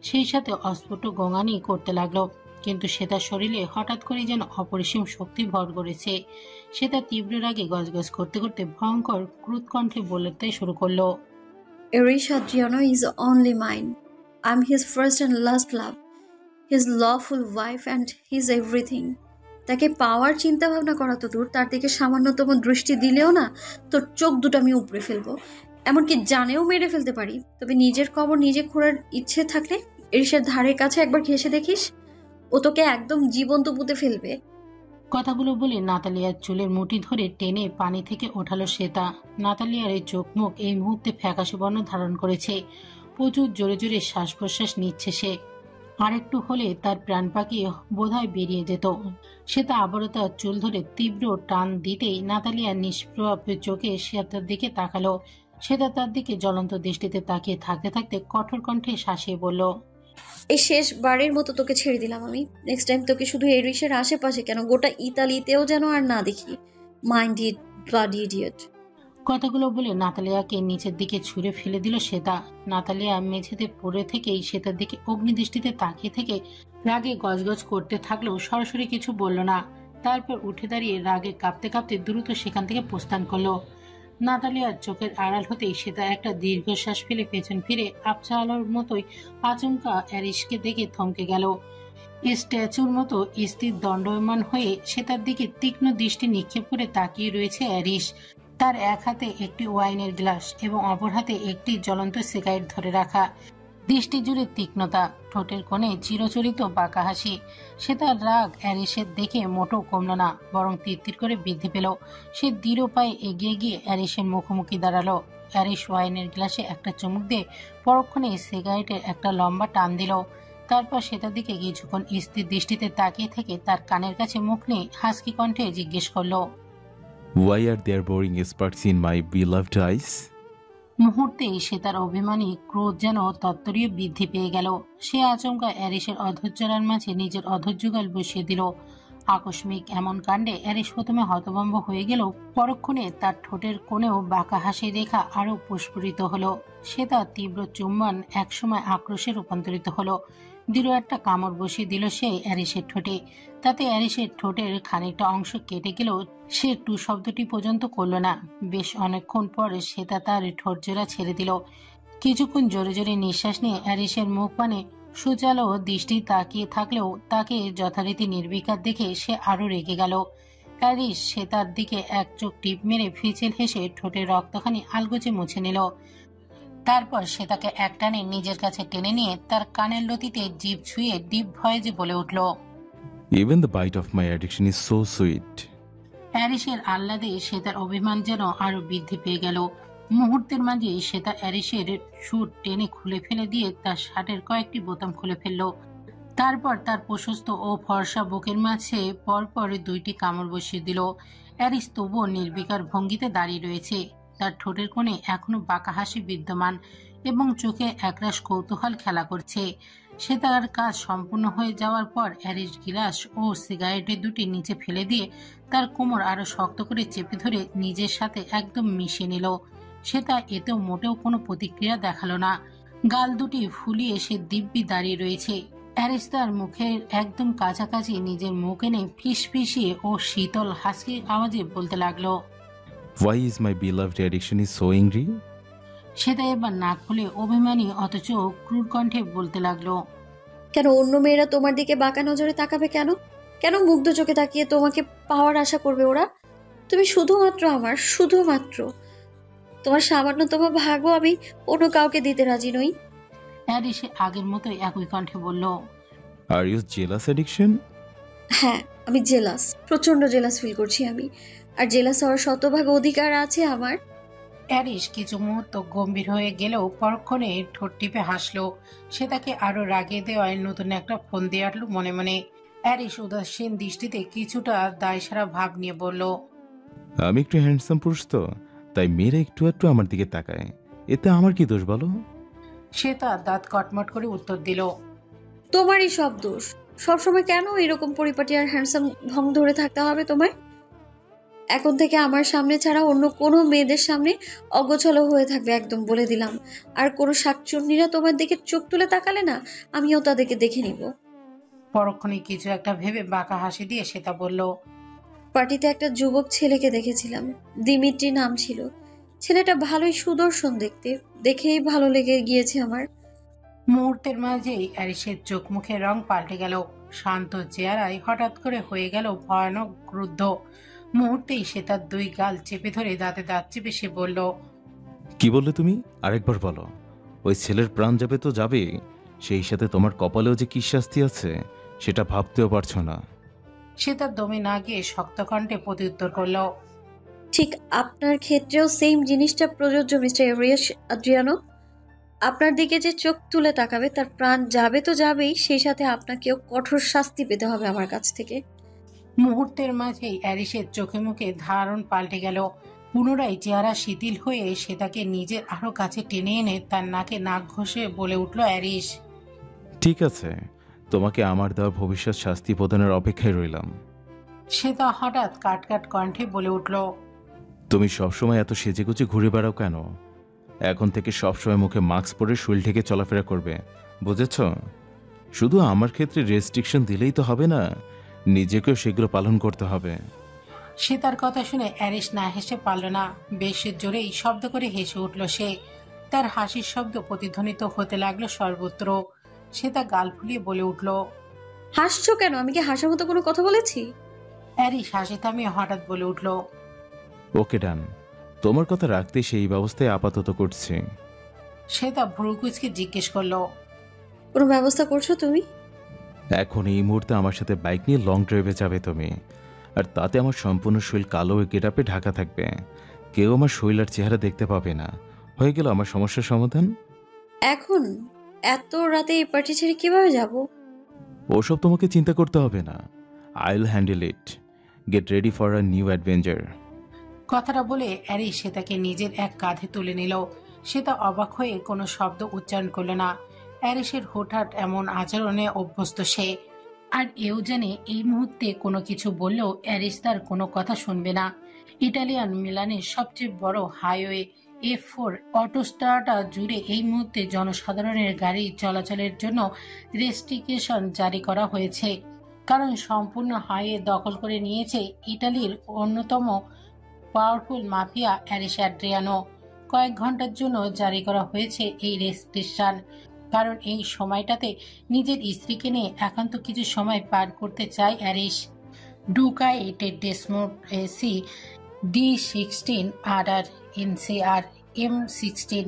সেই সাথে অস্ফুট গোঙানি করতে লাগলো। কিন্তু সে তার শরীরে হঠাৎ করে যেন অপরিসীম শক্তি ভর করেছে। সে তার তীব্র রাগে গজগজ করতে করতে ভয়ঙ্কর ক্রুদ কণ্ঠে বলতে শুরু করলো, Erich Adriano is only mine. I'm his first and last love. His lawful wife and his everything. তাকে পাওয়ার চিন্তা ভাবনা করা তো দূর, তার দিকে সামান্যতম দৃষ্টি দিলেও না তোর চোখ দুটো আমি উপড়ে ফেলবো, এমনকি জানেও মেরে ফেলতে পারি। তবে নিজের কবর নিজে খোঁড়ার ইচ্ছে থাকলে এরিশের ধারের কাছে একবার ঘেঁষে দেখিস, ও তোকে একদম জীবন্ত পুঁতে ফেলবে। কথাগুলো বলে নাতালিয়ার চুলের মুঠি ধরে টেনে পানি থেকে ওঠালো শ্বেতা। নাতালিয়ার এই চোখ মুখ এই মুহূর্তে ফ্যাকাশে বর্ণ ধারণ করেছে। প্রচুর জোরে জোরে শ্বাস প্রশ্বাস নিচ্ছে সে। আরেকটু হলে তার প্রাণ পাখি বোধহয় বেরিয়ে যেত। শ্বেতা আবারও তার চুল ধরে তীব্র টান দিতেই নাতালিয়া নিষ্প্রভ চোখে শ্বেতার দিকে তাকালো। শ্বেতা তার দিকে জ্বলন্ত দৃষ্টিতে তাকিয়ে থাকতে থাকতে কঠোর কণ্ঠে শাসিয়ে বলল, এই শেষবারের মতো তোকে ছেড়ে দিলাম আমি। নেক্সট টাইম তোকে শুধু এরিশের আশেপাশে কেন, গোটা ইতালিতেও যেন আর না দেখি। Mind it, bloody idiot. কথাগুলো বলে নাতালিয়াকে নিচের দিকে ছুঁড়ে ফেলে দিল শ্বেতা। নাতালিয়া মেঝেতে পড়ে থেকেই শ্বেতার দিকে অগ্নিদৃষ্টিতে তাকিয়ে থেকে রাগে গজগজ করতে থাকলেও সরাসরি কিছু বলল না। তারপর উঠে দাঁড়িয়ে রাগে কাঁপতে কাঁপতে দ্রুত সেখান থেকে প্রস্থান করলো। নাতালিয়ার চোখের আড়াল হতেই শ্বেতা একটা দীর্ঘশ্বাস ফেলে পেছন ফিরে আবছা আলোর মতোই আচমকা অ্যারিশকে দেখে থমকে গেল। স্ট্যাচুর মতো স্থির দণ্ডায়মান হয়ে শ্বেতার দিকে তীক্ষ্ণ দৃষ্টি নিক্ষেপ করে তাকিয়ে রয়েছে অ্যারিশ। তার এক হাতে একটি ওয়াইনের গ্লাস এবং অপর হাতে একটি জ্বলন্ত সিগারেট ধরে রাখা। দৃষ্টি জুড়ে তীক্ষ্ণতা, ঠোঁটের কোণে চিরচরিত বাঁকা হাসি। সে তার রাগ অ্যারিসের দেখে মোটেও কমল না, বরং তিরতির করে বৃদ্ধি পেল। সে দৃঢ় পায়ে এগিয়ে গিয়ে অ্যারিসের মুখোমুখি দাঁড়ালো। অ্যারিস ওয়াইনের গ্লাসে একটা চুমুক দিয়ে পরক্ষণে সিগারেটের একটা লম্বা টান দিল। তারপর সে তার দিকে কিছুক্ষণ স্থির দৃষ্টিতে তাকিয়ে থেকে তার কানের কাছে মুখ নিয়ে হাসকি কণ্ঠে জিজ্ঞেস করলো, Why are there boring sparks in my beloved eyes? মুহূর্তেই সে তার অভিমানী ক্রোধ যেন তত্তরীয় বৃদ্ধি পেয়ে গেল। সে আচমকা অ্যারিসের অধৈর্যের মাঝে নিজের অধৈর্যগাল বসিয়ে দিল। আকস্মিক এমন কাণ্ডে অ্যারিস প্রথমে হতভম্ব হয়ে গেল, পরক্ষণে তার ঠোঁটের কোণেও বাঁকা হাসির রেখা আরো প্রস্ফুটিত হলো। সে তার তীব্র চুম্বন একসময় আক্রোশে রূপান্তরিত হলো। দৃঢ় একটা কামড় বসিয়ে দিল সে অ্যারিসের ঠোঁটে। তাতে অ্যারিসের ঠোঁটের খানিকটা অংশ কেটে গেলেও সে টু শব্দটি পর্যন্ত করল না। বেশ অনেকক্ষণ পর সে তার ঠোঁটজোড়া ছেড়ে দিল। কিছুক্ষণ জোরে জোরে নিঃশ্বাস নিয়ে অ্যারিসের মুখ পানে সুচালো দৃষ্টি তাকিয়ে থাকলেও তাকে যথারীতি নির্বিকার দেখে সে আরো রেগে গেল। অ্যারিস সে তার দিকে এক চোখ টিপ মেরে ফিচেল হেসে ঠোঁটের রক্তখানি আলগোচে মুছে নিল। তারপর সে তাকে একটানে নিজের কাছে টেনে নিয়ে তার কানের লতিতে জিভ ছুঁয়ে ডিপ ভয়েজে বলে উঠল, Even the bite of my addiction is so sweet. অ্যারিসের আহ্লাদে সে তার অভিমান যেন আরো বৃদ্ধি পেয়ে গেল। মুহূর্তের মাঝে সে তার অ্যারিসের সুট টেনে খুলে ফেলে দিয়ে তার শার্টের কয়েকটি বোতাম খুলে ফেলল। তারপর তার প্রশস্ত ও ফর্সা বুকের মাঝে পরপর দুইটি কামড় বসিয়ে দিল। অ্যারিস তবুও নির্বিকার ভঙ্গিতে দাঁড়িয়ে রয়েছে। তার ঠোঁটের কোণে এখনো বাঁকা হাসি বিদ্যমান এবং চোখে একরাশ কৌতূহল খেলা করছে। সে তার কাজ সম্পূর্ণ হয়ে যাওয়ার পর অ্যারিস গিলাস ও সিগারেটের দুটি নিচে ফেলে দিয়ে তার কোমর আরো শক্ত করে চেপে ধরে নিজের সাথে একদম মিশিয়ে নিল। সে তা এতেও মোটেও কোনো প্রতিক্রিয়া দেখালো না। গাল দুটি ফুলিয়ে সে দিব্যি দাঁড়িয়ে রয়েছে। অ্যারিস তার মুখের একদম কাছাকাছি নিজের মুখ এনে ফিসফিসিয়ে ও শীতল হাসি আওয়াজে বলতে লাগলো, Why is my beloved addiction is so angry? সেটা এবার নাক খুলে অভিমানী অথচ ক্রূর কণ্ঠে বলতে লাগলো, কেন অন্য মেয়েরা তোমার দিকে বাঁকা নজরে তাকাবে? কেন কেন মুগ্ধ চোখে তাকিয়ে তোমাকে পাওয়ার আশা করবে ওরা? তুমি শুধুমাত্র আমার, শুধুমাত্র। তোমার সামান্যতম ভাগও আমি অন্য কাউকে দিতে রাজি নই। অ্যারিস আগের মতোই একই কণ্ঠে বলল, Are you jealous addiction? হ্যাঁ, আমি জেলাস, প্রচন্ড জেলাস ফিল করছি আমি। আর জেলাস হওয়ার শতভাগ অধিকার আছে আমার। অ্যারিস কিছু মুহূর্ত গম্ভীর হয়ে গেলেও পরক্ষণে ঠোঁট টিপে হাসলো। সে তাকে আরো রাগিয়ে দেওয়ায় নতুন একটা ফোন দিয়ে আটলো মনে মনে। অ্যারিস উদাসীন দৃষ্টিতে কিছুটা দায়সারা ভাব নিয়ে বলল, আমি একটু হ্যান্ডসাম পুরুষ তো, তাই মেয়েরা একটু একটু আমার দিকে তাকায়, এতে আমার কি দোষ বলো? সে তার দাঁত কটমট করে উত্তর দিল, তোমারই সব দোষ। সবসময় কেন এরকম পরিপাটি আর হ্যান্ডসাম ঢং ধরে থাকতে হবে তোমায়? এখন থেকে আমার সামনে ছাড়া অন্য কোনো মেয়েদের সামনে অগোছালো হয়ে থাকবে, একদম বলে দিলাম। আর কোনো শাকচুন্নিরা তোমার দিকে চোখ তুলে তাকালে না, আমিও তাদেরকে দেখে নিব। পরক্ষণে কিছু একটা ভেবে বাঁকা হাসি দিয়ে শ্বেতা বলল, পার্টিতে একটা যুবক ছেলেকে দেখেছিলাম, দিমিত্রি নাম ছিল। ছেলেটা ভালোই সুদর্শন দেখতে, দেখেই ভালো লেগে গিয়েছে আমার। মুহূর্তের মাঝেই অ্যারিসের চোখ মুখের রং পাল্টে গেল। শান্ত চেহারায় হঠাৎ করে হয়ে গেল ভয়ানক ক্রুদ্ধ। মুহূর্তেই সে তার দুই গাল চেপে ধরে দাঁতে দাঁত চেপে সে বলল, কি বললে তুমি? আরেকবার বলো। ওই ছেলের প্রাণ যাবে তো যাবে, সেই সাথে তোমার কপালেও যে কি শাস্তি আছে সেটা ভাবতেও পারছো না। সে তার দমে না গিয়ে শক্ত কণ্ঠে প্রত্যুত্তর করল, ঠিক আপনার ক্ষেত্রেও সেম জিনিসটা প্রযোজ্য মিস্টার এরিয়াস আদ্রিয়ানো। আপনার দিকে যে চোখ তুলে তাকাবে তার প্রাণ যাবে তো যাবেই, সেই সাথে আপনাকেও কঠোর শাস্তি পেতে হবে আমার কাছ থেকে। মুহূর্তের মাঝেই অ্যারিসের চোখে মুখে ধারণ পাল্টে গেল। পুনরায় চেহারা শিথিল হয়ে সে তাকে নিজের আরো কাছে টেনে এনে তার নাকে নাক ঘষে বলে উঠল, অ্যারিস, ঠিক আছে, তোমাকে আমার দেওয়া ভবিষ্যৎ শাস্তি প্রদানের অপেক্ষায় রইলাম। সে তা হঠাৎ কাটকাট কণ্ঠে বলে উঠল, তুমি সবসময় এত সেজেগুজে ঘুরে বেড়াও কেন? এখন থেকে সবসময় মুখে মাস্ক পরে শরীর ঢেকে চলাফেরা করবে, বুঝেছ? শুধু আমার ক্ষেত্রে রেস্ট্রিকশন দিলেই তো হবে না, নিজেকেও সেগুলো পালন করতে হবে। সে তার কথা শুনে অ্যারিস না হেসে পারল না। বেশ জোরেই শব্দ করে হেসে উঠল সে। তার হাসির শব্দ প্রতিধ্বনিত হতে লাগলো সর্বত্র। সে তা গাল ফুলিয়ে বলে উঠল, হাসছো কেন? আমি কি হাসার মতো কোনো কথা বলেছি? অ্যারিস হাসি থামিয়ে হঠাৎ বলে উঠল, ওকে ডান, তোমার কথা রাখতে সেই ব্যবস্থায় আপাতত করছি। সে তা ভ্রুকুচকে জিজ্ঞেস করলো, কোনো ব্যবস্থা করছো তুমি? এখন এই মুহূর্তে আমার সাথে বাইক নিয়ে লং ড্রাইভে যাবে তুমি, আর তাতে আমার সম্পূর্ণ শরীর কালো গেটআপে ঢাকা থাকবে, কেউ আমার শরীর আর চেহারা দেখতে পাবে না। হয়ে গেল আমার সমস্যার সমাধান। এখন এত রাতে এই পার্টি ছেড়ে কিভাবে যাব? ওসব তোমাকে চিন্তা করতে হবে না, I will handle it. Get ready for a new adventure. কথাটা বলে অ্যারিস সে তাকে নিজের এক কাঁধে তুলে নিল। সে তা অবাক হয়ে কোনো শব্দ উচ্চারণ করল না। অ্যারিসের হুটহাট এমন আচরণে অভ্যস্ত সে, আর এও জানে এই মুহূর্তে কোনো কিছু বললেও অ্যারিস তার কোনো কথা শুনবে না। ইটালিয়ান মিলানের সবচেয়ে বড় হাইওয়ে F4 অটোস্ট্রাডা জুড়ে এই মুহূর্তে জনসাধারণের গাড়ি চলাচলের জন্য রেস্ট্রিকশন জারি করা হয়েছে, কারণ সম্পূর্ণ হাইওয়ে দখল করে নিয়েছে ইটালির অন্যতম পাওয়ারফুল মাফিয়া অ্যারিস আদ্রিয়ানো। কয়েক ঘন্টার জন্য জারি করা হয়েছে এই রেস্ট্রিকশন, কারণ এই সময়টাতে নিজের স্ত্রীকে নিয়ে একান্ত কিছু সময় পার করতে চায় অ্যারিস। ডুকা 8 ডেসমোট এসি D16 আডার NCR M16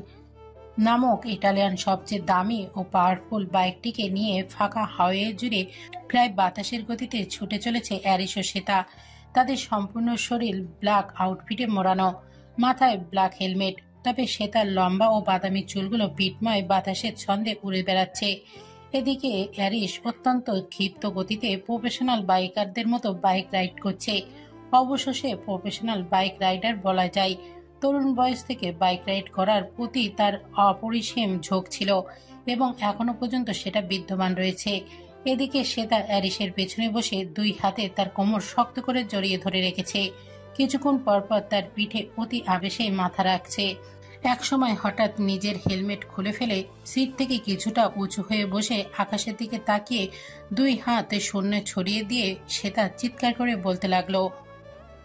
নামক ইটালিয়ান সবচেয়ে দামি ও পাওয়ারফুল বাইকটিকে নিয়ে ফাঁকা হাওয়ে জুড়ে প্রায় বাতাসের গতিতে ছুটে চলেছে অ্যারিস ও শ্বেতা। তাদের সম্পূর্ণ শরীর ব্ল্যাক আউটফিটে মোড়ানো, মাথায় ব্ল্যাক হেলমেট, তবে শ্বেতার লম্বা ও বাদামি চুলগুলো বিটময় বাতাসের ছন্দে উড়ে বেড়াচ্ছে। এদিকে অ্যারিস অত্যন্ত ক্ষিপ্ত গতিতে প্রফেশনাল বাইকারদের মতো বাইক রাইড করছে। অবশেষে প্রফেশনাল বাইক রাইডার বলা যায়। তরুণ বয়স থেকে বাইক রাইড করার প্রতি তার অপরিসীম ঝোঁক ছিল এবং এখনো পর্যন্ত সেটা বিদ্যমান রয়েছে। এদিকে সে তার অ্যারিসের পেছনে বসে দুই হাতে তার কোমর শক্ত করে জড়িয়ে ধরে রেখেছে। কিছুক্ষণ পরপর তার পিঠে অতি আবেশে মাথা রাখছে। একসময় হঠাৎ নিজের হেলমেট খুলে ফেলে সিট থেকে কিছুটা উঁচু হয়ে বসে আকাশের দিকে তাকিয়ে দুই হাতে শূন্য ছড়িয়ে দিয়ে সে তার চিৎকার করে বলতে লাগলো,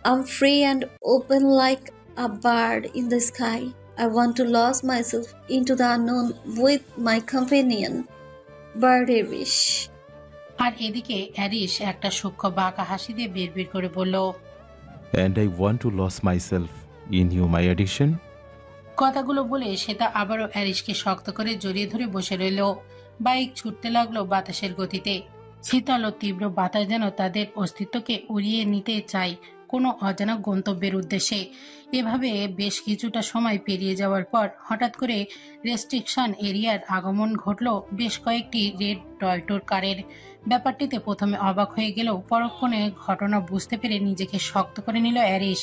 I'm free and open like a bird in the sky. I want to lose myself into the unknown with my companion, Bird Irish. আর এদিকে অ্যারিস একটা সূক্ষ্ম বাঁকা হাসি দিয়ে বিড়বিড় করে বলল, And I want to lose myself in you, my addiction. কথাগুলো বলে সেটা আবারও অ্যারিসকে শক্ত করে জড়িয়ে ধরে বসে রইল। বাইক ছুটতে লাগলো বাতাসের গতিতে। শীতল ও তীব্র বাতাস যেন তাদের অস্তিত্বকে উড়িয়ে নিতে চায়। কোনো অজানা গন্তব্যের উদ্দেশ্যে। এভাবে বেশ কিছুটা সময় পেরিয়ে যাওয়ার পর হঠাৎ করে রেস্ট্রিকশন এরিয়ার আগমন ঘটল বেশ কয়েকটি রেড টয়টোর কারের। ব্যাপারটিতে প্রথমে অবাক হয়ে গেলেও পরক্ষণে ঘটনা বুঝতে পেরে নিজেকে শক্ত করে নিল অ্যারিস।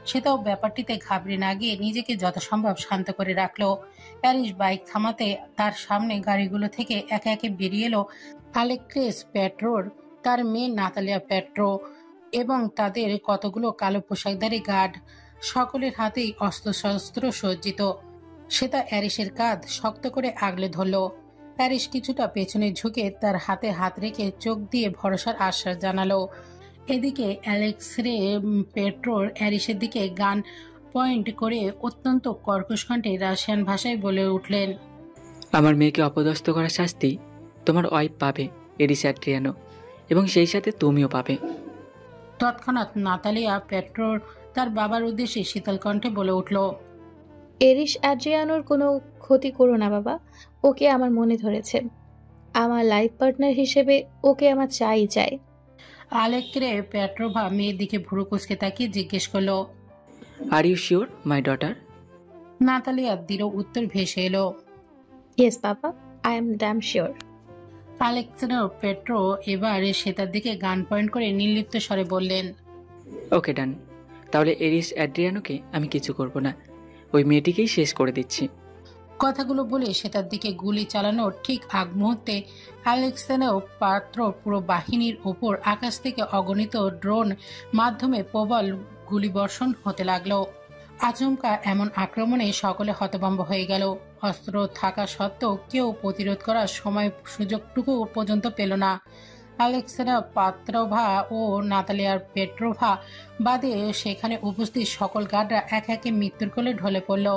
সেটাও ব্যাপারটিতে ঘাবড়ে না গিয়ে নিজেকে যথাসম্ভব শান্ত করে রাখলো। অ্যারিস বাইক থামাতে তার সামনে গাড়িগুলো থেকে একে একে বেরিয়ে এলো আলেক্রেস পেট্রোর, তার মেয়ে নাতালিয়া পেট্রো এবং তাদের কতগুলো কালো পোশাকধারী গার্ড। সকলের হাতেই অস্ত্রশস্ত্র সজ্জিত। সেটা অ্যারিসের কাঁধ শক্ত করে আগলে ধরল। অ্যারিস কিছুটা পেছনে ঝুঁকে তার হাতে হাত রেখে চোখ দিয়ে ভরসার আশ্বাস জানালো। এদিকে অ্যালেক্সরে পেট্রোর অ্যারিসের দিকে গান পয়েন্ট করে অত্যন্ত কর্কশ কণ্ঠে রাশিয়ান ভাষায় বলে উঠলেন, আমার মেয়েকে অপদস্থ করার শাস্তি তোমার ওয়াইফ পাবে, এরিস অ্যাড্রিয়ানো, এবং সেই সাথে তুমিও পাবে। তৎক্ষণাৎ নাতালিয়া পেট্রোর তার বাবার উদ্দেশ্যে শীতল কণ্ঠে বলে উঠল, এরিস অ্যাড্রিয়ানোর কোনো ক্ষতি করো না বাবা, ওকে আমার মনে ধরেছে। আমার লাইফ পার্টনার হিসেবে ওকে আমার চাই। আলেক্রে পেট্রোভা মেয়ের দিকে ভুরু কুঁচকে তাকিয়ে জিজ্ঞেস করলো, are you sure my daughter? Natalia দৃঢ় উত্তর ভেসে এলো, ইয়েস বাবা, I am damn sure. Alexander Petro এবার সেটার দিকে গান পয়েন্ট করে নির্লিপ্ত স্বরে বললেন, ওকে ডান, তাহলে এরিস অ্যাড্রিয়ানোকে আমি কিছু করব না, ওই মেয়েটিকেই শেষ করে দিচ্ছি। কথাগুলো বলে সেটার দিকে গুলি চালানোর ঠিক আগ মুহূর্তে আলেক্সান্ডার পাত্র পুরো বাহিনীর ওপর আকাশ থেকে অগণিত ড্রোন মাধ্যমে প্রবল গুলিবর্ষণ হতে লাগলো। আচমকা এমন আক্রমণে সকলে হতভম্ব হয়ে গেল। অস্ত্র থাকা সত্ত্বেও কেউ প্রতিরোধ করার সময় সুযোগটুকু পর্যন্ত পেল না। আলেক্সান্ডার পাত্রোভা ও নাতালিয়ার পেট্রোভা বাদে সেখানে উপস্থিত সকল গার্ডরা এক একে মৃত্যুর কোলে ঢলে পড়ল।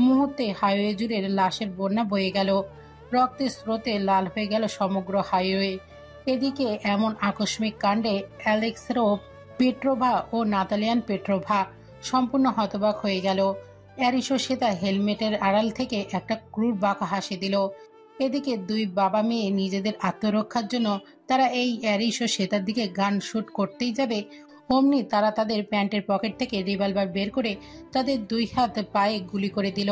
মুহূর্তে হাইওয়ে জুড়ে লাশের বন্যা বয়ে গেল। রক্তের স্রোতে লাল হয়ে গেল সমগ্র হাইওয়ে। এদিকে এমন আকস্মিক কাণ্ডে অ্যালেক্সেরো পেট্রোভা ও নাতালিয়ান পেট্রোভা সম্পূর্ণ হতবাক হয়ে গেল। অ্যারিসো সেটা হেলমেটের আড়াল থেকে একটা ক্রুর বাঁকা হাসি দিল। এদিকে দুই বাবা মেয়ে নিজেদের আত্মরক্ষার জন্য তারা এই অ্যারিসো সেটার দিকে গান শুট করতেই যাবে, অমনি তারা তাদের প্যান্টের পকেট থেকে রিভলভার বের করে তাদের দুই হাত পায়ে গুলি করে দিল।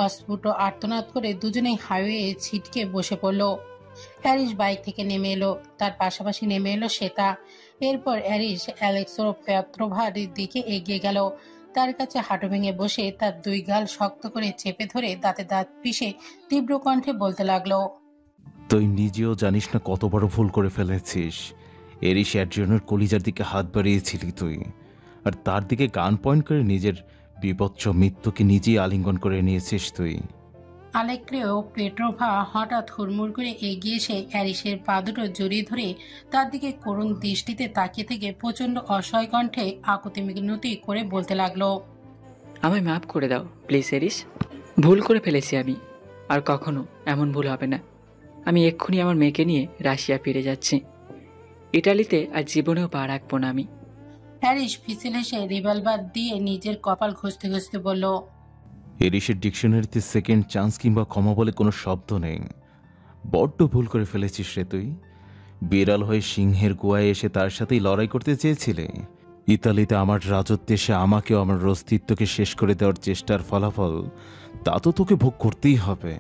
অস্ফুট আর্তনাদ করে দুজনেই হাইওয়ে ছিটকে বসে পড়ল। অ্যারিস বাইক থেকে নেমে এলো, তার পাশাপাশি নেমে এলো শ্বেতা। এরপর অ্যারিস অ্যালেক্সো পেট্রোভার দিকে এগিয়ে গেল। তার কাছে হাঁটু ভেঙে বসে তার দুই গাল শক্ত করে চেপে ধরে দাঁতে দাঁত পিষে তীব্র কণ্ঠে বলতে লাগলো, তুই নিজেও জানিস না কত বড় ভুল করে ফেলেছিস। এরিস অ্যাড্রিয়ানোর কলিজার দিকে হাত বাড়িয়েছিলি তুই, আর তার দিকে গান পয়েন্ট করে নিজের বিপচ্ছ মৃত্যুকে নিজেই আলিঙ্গন করে নিয়েছিস তুই। আলেক্রেও পেট্রোভা হঠাৎ হুড়মুড় করে এগিয়ে এসে অ্যারিসের পা দুটো জড়িয়ে ধরে তার দিকে করুণ দৃষ্টিতে তাকিয়ে থেকে প্রচণ্ড অসহায় কণ্ঠে আকুতি মিনতি করে বলতে লাগলো, আমায় মাফ করে দাও প্লিজ এরিস, ভুল করে ফেলেছি আমি, আর কখনো এমন ভুল হবে না। আমি এক্ষুনি আমার মেয়েকে নিয়ে রাশিয়া ফিরে যাচ্ছি, ইটালিতে আর জীবনেও পা রাখবো না আমি। অ্যারিস ফিসেল হেসে রিভলভার দিয়ে নিজের কপাল ঘষতে ঘষতে বলল, এরিসের ডিকশনারিতে সেকেন্ড চান্স কিংবা ক্ষমা বলে কোনো শব্দ নেই। বড্ড ভুল করে ফেলেছিস রে তুই। বিড়াল হয়ে সিংহের গুয়ায় এসে তার সাথেই লড়াই করতে চেয়েছিলে। ইতালিতে আমার রাজত্বে এসে আমাকেও আমার অস্তিত্বকে শেষ করে দেওয়ার চেষ্টার ফলাফল তা তো তোকে ভোগ করতেই হবে।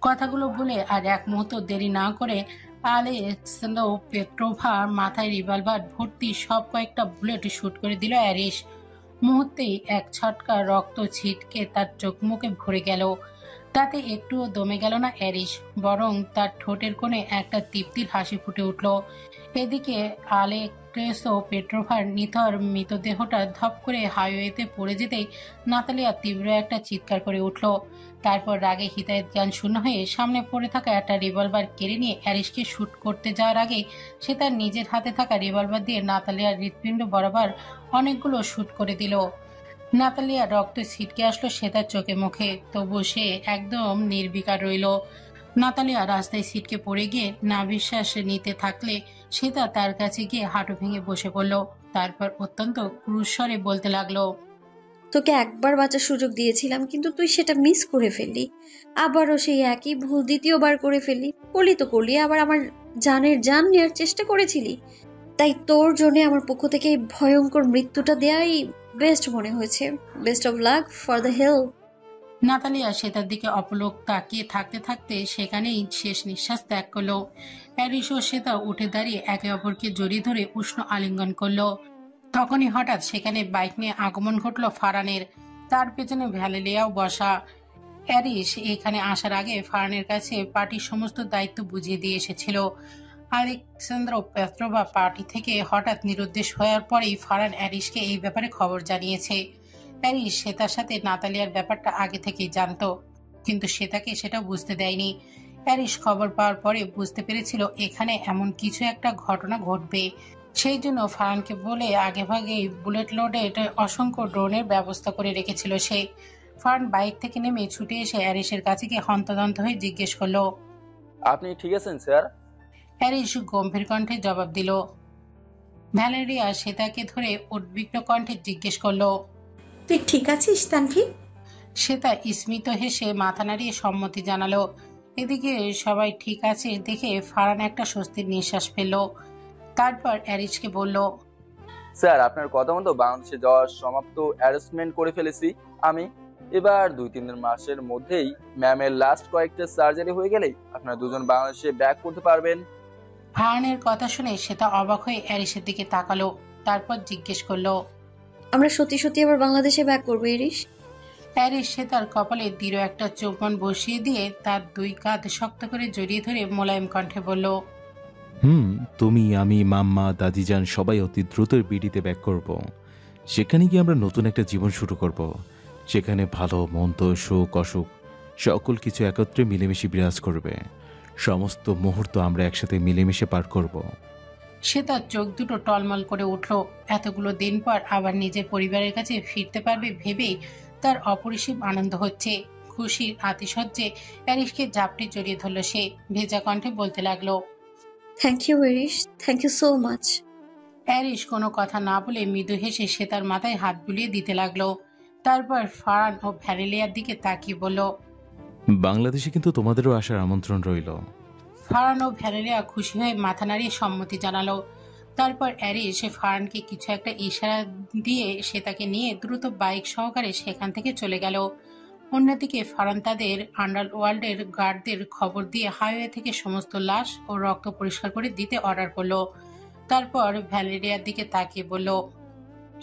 কথাগুলো বলে আর এক মুহূর্ত দেরি না করে আলেক্সান্ডার পেট্রোভার মাথায় রিভলভার ভর্তি সব কয়েকটা বুলেট শুট করে দিল অ্যারিস। মুহূর্তেই এক ছটকা রক্ত ছিটকে তার চোখ মুখে ভরে গেল। তাতে একটুও দমে গেল না অ্যারিস, বরং তার ঠোঁটের কোণে একটা তৃপ্তির হাসি ফুটে উঠল। এদিকে আলেক্রেসো পেট্রোভার নিথর মৃতদেহটা ধপ করে হাইওয়েতে পড়ে যেতেই নাতালিয়া তীব্র একটা চিৎকার করে উঠল। তারপর রাগে হিতায়ত জ্ঞান শূন্য হয়ে সামনে পড়ে থাকা একটা রিভলভার কেড়ে নিয়ে অ্যারিসকে শুট করতে যাওয়ার আগে সে তার নিজের হাতে থাকা রিভলভার দিয়ে নাতালিয়ার হৃৎপিণ্ড বরাবর অনেকগুলো শুট করে দিল। নাতালিয়া রক্ত ছিটকে আসলো সে তার চোখে মুখে, তবু সে একদম নির্বিকার রইল। নাতালিয়া রাস্তায় ছিটকে পড়ে গিয়ে না বিশ্বাস নিতে থাকলে সে তার কাছে গিয়ে হাঁটু ভেঙে বসে পড়ল। তারপর অত্যন্ত ক্রুশস্বরে বলতে লাগলো, তোকে একবার বাঁচার সুযোগ দিয়েছিলাম, কিন্তু তুই সেটা মিস করে ফেললি। আবারও সেই একই ভুল দ্বিতীয়বার করে ফেললি। করলি তো করলি, আবার আমার জানের জান নেওয়ার চেষ্টা করেছিলি। তাই তোর জন্য আমার পক্ষ থেকে এই ভয়ঙ্কর মৃত্যুটা দেয়াই বেস্ট মনে হয়েছে। Best of luck for the hell. নাতালিয়া শ্বেতার দিকে অপলক তাকিয়ে থাকতে থাকতে সেখানেই শেষ নিঃশ্বাস ত্যাগ করলো। অ্যারিস ও শ্বেতা উঠে দাঁড়িয়ে একে অপরকে জড়িয়ে ধরে উষ্ণ আলিঙ্গন করলো। তখনই হঠাৎ সেখানে বাইক নিয়ে আগমন ঘটলো ফারানের। তার পেছনে ভ্যালেরিয়াও বসা। অ্যারিস এখানে আসার আগে ফারানের কাছে পার্টির সমস্ত দায়িত্ব বুঝিয়ে দিয়ে এসেছিল। আলেক্সান্দ্র পেত্রোভা পার্টি থেকে হঠাৎ নিরুদ্দেশ হওয়ার পরেই ফারান অ্যারিসকে এই ব্যাপারে খবর জানিয়েছে। অ্যারিস শ্বেতার সাথে নাতালিয়ার ব্যাপারটা আগে থেকেই জানতো, কিন্তু শ্বেতাকে সেটা বুঝতে দেয়নি। অ্যারিস খবর পাওয়ার পরে বুঝতে পেরেছিল এখানে এমন কিছু একটা ঘটনা ঘটবে। সেই জন্য ফারানকে বলে আগেভাগেই বুলেট লোডেড অসংখ্য ড্রোনের ব্যবস্থা করে রেখেছিল সে। ফারান বাইক থেকে নেমে ছুটে এসে অ্যারিসের কাছে গিয়ে হন্তদন্ত হয়ে জিজ্ঞেস করলো, আপনি ঠিক আছেন স্যার? অ্যারিস গম্ভীর কণ্ঠে জবাব দিল। ভ্যালেরিয়া শ্বেতাকে ধরে উদ্বিগ্ন কণ্ঠে জিজ্ঞেস করলো, তুই ঠিক আছিস তানভি? শ্বেতা স্মিত হেসে মাথা নাড়িয়ে সম্মতি জানালো। এদিকে সবাই ঠিক আছে দেখে ফারান একটা স্বস্তির নিঃশ্বাস ফেলল। তারপর অ্যারিসকে বলল, স্যার আপনার কথা মতো বাংলাদেশে যাওয়ার সমাপ্ত অ্যারেঞ্জমেন্ট করে ফেলেছি আমি। এবার 2-3 মাসের মধ্যেই ম্যামের লাস্ট কয়েকটা সার্জারি হয়ে গেলেই আপনারা দুজন বাংলাদেশে ব্যাক করতে পারবেন। ফারানের কথা শুনে শ্বেতা অবাক হয়ে অ্যারিসের দিকে তাকালো। তারপর জিজ্ঞেস করলো, আমরা সত্যি সত্যি আবার বাংলাদেশে ব্যাক করবো এরিস? অ্যারিস শ্বেতার কপালে দৃঢ় একটা চুম্বন বসিয়ে দিয়ে তার 2 কাঁধ শক্ত করে জড়িয়ে ধরে মোলায়েম কণ্ঠে বলল, তুমি, আমি, মাম্মা, দাদিজান সবাই অতি দ্রুত বিডিতে ব্যাক করব। সেখানে গিয়ে আমরা নতুন একটা জীবন শুরু করব। সেখানে ভালো মন্দ সুখ অসুখ সকল কিছু একত্রে মিলেমিশে বিরাজ করবে। সমস্ত মুহূর্ত আমরা একসাথে মিলেমিশে পার করব। সে তার চোখ দুটো টলমল করে উঠল। এতগুলো দিন পর আবার নিজের পরিবারের কাছে ফিরতে পারবে ভেবেই তার অপরিসীম আনন্দ হচ্ছে। খুশির আতিশয্যে অ্যারিসকে ঝাপটে জড়িয়ে ধরল সে। ভেজা কণ্ঠে বলতে লাগলো, thank you Aris, thank you so much. Aris কোনো কথা না বলে মৃদু হেসে সে তার মাথায় হাত বুলিয়ে দিতে লাগলো। তারপর ফারান ও ভ্যালেরিয়ার দিকে তাকিয়ে বলল, বাংলাদেশে কিন্তু তোমাদেরও আসার আমন্ত্রণ রইল। ফারান ও ভ্যালেরিয়া খুশি হয়ে মাথা নাড়িয়ে সম্মতি জানালো। তারপর অ্যারিস ফারানকে কিছু একটা ইশারা দিয়ে সে তাকে নিয়ে দ্রুত বাইক সহকারে সেখান থেকে চলে গেল। অন্যদিকে ফারান তাদের আন্ডারওয়ার্ল্ডের গার্ডদের খবর দিয়ে হাইওয়ে থেকে সমস্ত লাশ ও রক্ত পরিষ্কার করে দিতে অর্ডার করলো। তারপর ভ্যালেরিয়ার দিকে তাকিয়ে বলল,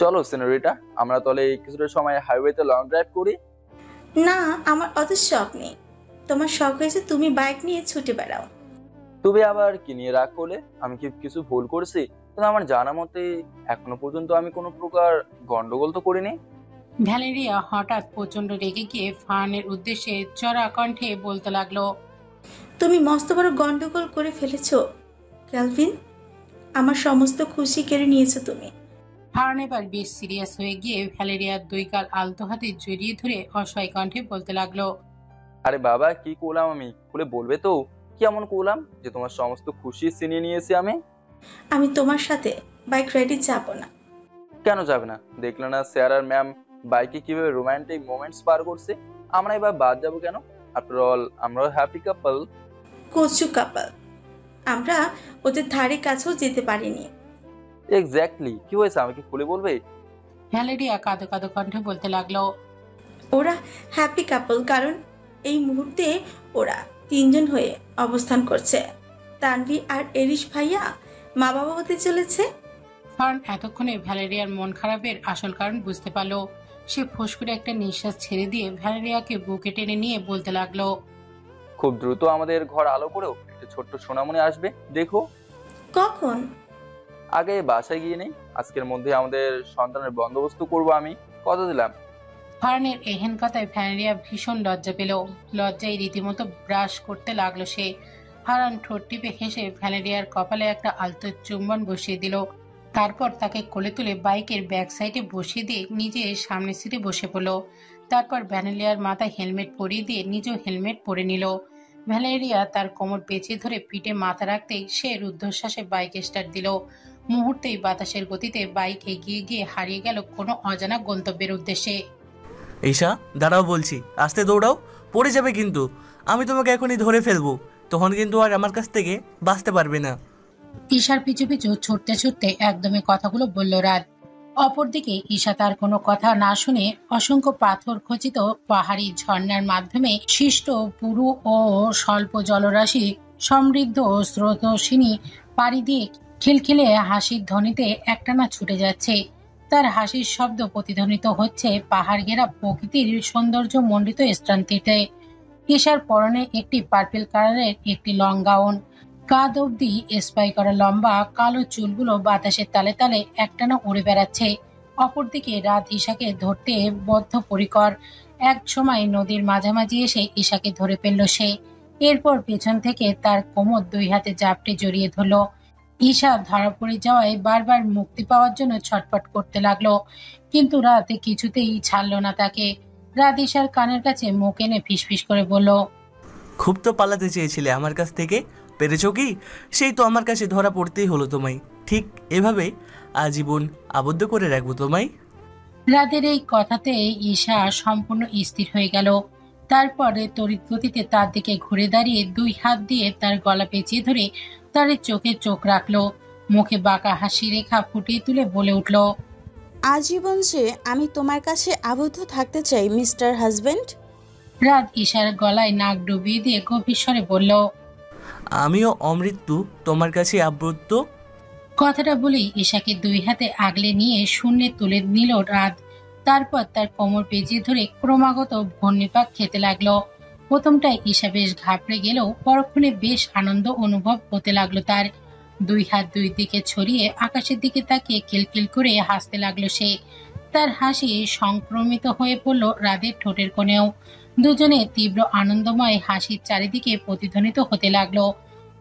চলো সিনোরিটা, আমরা তাহলে কিছুটা সময় হাইওয়েতে লং ড্রাইভ করি। না, আমার অত শখ নেই। তোমার শখ হয়েছে তুমি বাইক নিয়ে ছুটে বেড়াও। তুমি আবার কি নিয়ে রাগ করলে? আমি কি কিছু ভুল করছি? কিন্তু আমার জানা মতে এখনো পর্যন্ত আমি কোনো প্রকার গন্ডগোল তো করিনি। ভ্যালেরিয়া হঠাৎ প্রচন্ড রেগে গিয়ে ফারানের উদ্দেশ্যে চড়া কণ্ঠে বলতে লাগলো, তুমি মস্ত বড় গন্ডগোল করে ফেলেছো ক্যালভিন। আমার সমস্ত খুশি কেড়ে নিয়েছো তুমি। ফারান এবার বেশ সিরিয়াস হয়ে গিয়ে ভ্যালেরিয়ার 2 গাল আলতো হাতে জড়িয়ে ধরে অসহায় কণ্ঠে বলতে লাগলো, আরে বাবা কি করলাম আমি? খুলে বলবে তো কেমন করলাম যে তোমার সমস্ত খুশি ছিনিয়ে নিয়েছি আমি? আমি তোমার সাথে বাইক রাইডে যাব না। কেন যাবে না? দেখলে না স্যার আর ম্যাম বাইকে কিভাবে রোমান্টিক মোমেন্টস পার করছে? আমরা এবার বাদ যাবো কেন? আফটার অল আমরাও হ্যাপি কাপল। কচু কাপল। আমরা ওদের ধারে কাছেও যেতে পারিনি। এক্স্যাক্টলি, কি হয়েছে আমাকে খুলে বলবে? ভ্যালেরিয়া কাঁদো কাঁদো কণ্ঠে বলতে লাগলো, ওরা হ্যাপি কাপল কারণ এই মুহূর্তে ওরা 3 জন হয়ে অবস্থান করছে। তানভি আর এরিস ভাইয়া মা বাবা হতে চলেছে। ফারান এতক্ষণে ভ্যালেরিয়ার মন খারাপের আসল কারণ বুঝতে পারলো। সে ফোঁস করে একটা নিঃশ্বাস ছেড়ে দিয়ে ভ্যালেরিয়াকে বুকে টেনে নিয়ে বলতে লাগলো, খুব দ্রুত আমাদের ঘর আলো করেও একটা ছোট্ট সোনামণি আসবে, দেখো। কখন? আগে বাসায় গিয়ে নেই, আজকের মধ্যে আমাদের সন্তানের বন্দোবস্ত করব, আমি কথা দিলাম। ফারানের এহেন কথায় ভ্যালেরিয়া ভীষণ লজ্জা পেল। লজ্জায় রীতিমতো ব্রাশ করতে লাগলো সে। ফারান ঠোঁট টিপে হেসে ভ্যালেরিয়ার কপালে একটা আলতো চুম্বন বসিয়ে দিল। তারপর তাকে কোলে তুলে বাইকের ব্যাক সাইডে বসিয়ে দিয়ে নিজে সামনের সিটে বসে পড়ল। তারপর ভ্যালেরিয়ার মাথায় হেলমেট পরিয়ে দিয়ে নিজেও হেলমেট পরে নিল। ভ্যালেরিয়া তার কোমর পেঁচিয়ে ধরে পিঠে মাথা রাখতেই সে রুদ্ধশ্বাসে বাইক স্টার্ট দিল। মুহূর্তেই বাতাসের গতিতে বাইক এগিয়ে গিয়ে হারিয়ে গেল কোনো অজানা গন্তব্যের উদ্দেশ্যে। ঈশা, দাঁড়াও বলছি, আস্তে দৌড়াও, পড়ে যাবে কিন্তু। আমি তোমাকে এখনই ধরে ফেলবো, তখন কিন্তু আর আমার কাছ থেকে বাঁচতে পারবে না। ঈশার পিছু পিছু ছুটতে ছুটতে একদমই কথাগুলো বলল রাত। অপরদিকে ঈশা তার কোনো কথা না শুনে অসংখ্য পাথর খচিত পাহাড়ি ঝর্ণার মাধ্যমে সৃষ্ট পুরু ও স্বল্প জলরাশি সমৃদ্ধ স্রোতস্বিনী পাড়ি দিয়ে খিলখিলে হাসির ধ্বনিতে একটানা ছুটে যাচ্ছে। তার হাসির শব্দ প্রতিধ্বনিত হচ্ছে পাহাড় ঘেরা প্রকৃতির সৌন্দর্য মণ্ডিত স্থানটিতে। ঈশার পরনে একটি পার্পেল কালারের একটি লং গাউন, কাঁধ অব্দি স্পাই করা লম্বা কালো চুলগুলো বাতাসের তালে তালে একটানা উড়ে বেড়াচ্ছে। অপরদিকে রাত ঈশাকে ধরতে বদ্ধপরিকর। এক সময় নদীর মাঝামাঝি এসে ঈশাকে ধরে ফেলল সে। এরপর পেছন থেকে তার কোমর দুই হাতে জাপটে জড়িয়ে ধরল। ঈশা ধরা পড়ে যাওয়ায় বারবার মুক্তি পাওয়ার জন্য ছটফট করতে লাগলো, কিন্তু রাত কিছুতেই ছাড়ল না তাকে। রাত ঈশার কানের কাছে মুখ এনে ফিসফিস করে বলল, খুব তো পালাতে চেয়েছিলে আমার কাছ থেকে, পেরেছো কি? সেই তো আমার কাছে ধরা পড়তেই হলো তোমায়। ঠিক এভাবে আজীবন আবদ্ধ করে রাখবো তোমায়। রাতের এই কথাতে ঈশা সম্পূর্ণ স্থির হয়ে গেল। তারপরে তড়িৎ গতিতে তার দিকে ঘুরে দাঁড়িয়ে দুই হাত দিয়ে তার গলা পেঁচিয়ে ধরে তার চোখে চোখ রাখলো। মুখে বাঁকা হাসি রেখা ফুটিয়ে তুলে বলে উঠল, আজীবন যে আমি তোমার কাছে আবদ্ধ থাকতে চাই মিস্টার হাজবেন্ড। রাত ঈশার গলায় নাক ডুবিয়ে দিয়ে গভীর স্বরে বলল, আমিও অমৃত্যু তোমার কাছে আবদ্ধ। কথাটা বলেই ঈশাকে দুই হাতে আগলে নিয়ে শূন্যে তুলে নিল রাত। তারপর তার কোমর পেঁচিয়ে ধরে ক্রমাগত ঘূর্ণিপাক খেতে লাগলো। প্রথমটায় ঈশা বেশ ঘাবড়ে গেলেও পরক্ষণে বেশ আনন্দ অনুভব হতে লাগলো তার। দুই হাত দুই দিকে ছড়িয়ে আকাশের দিকে তাকিয়ে কিলকিল করে হাসতে লাগলো সে। তার হাসি সংক্রমিত হয়ে পড়ল রাতের ঠোঁটের কোণেও। দুজনে তীব্র আনন্দময় হাসির চারিদিকে প্রতিধ্বনিত হতে লাগলো।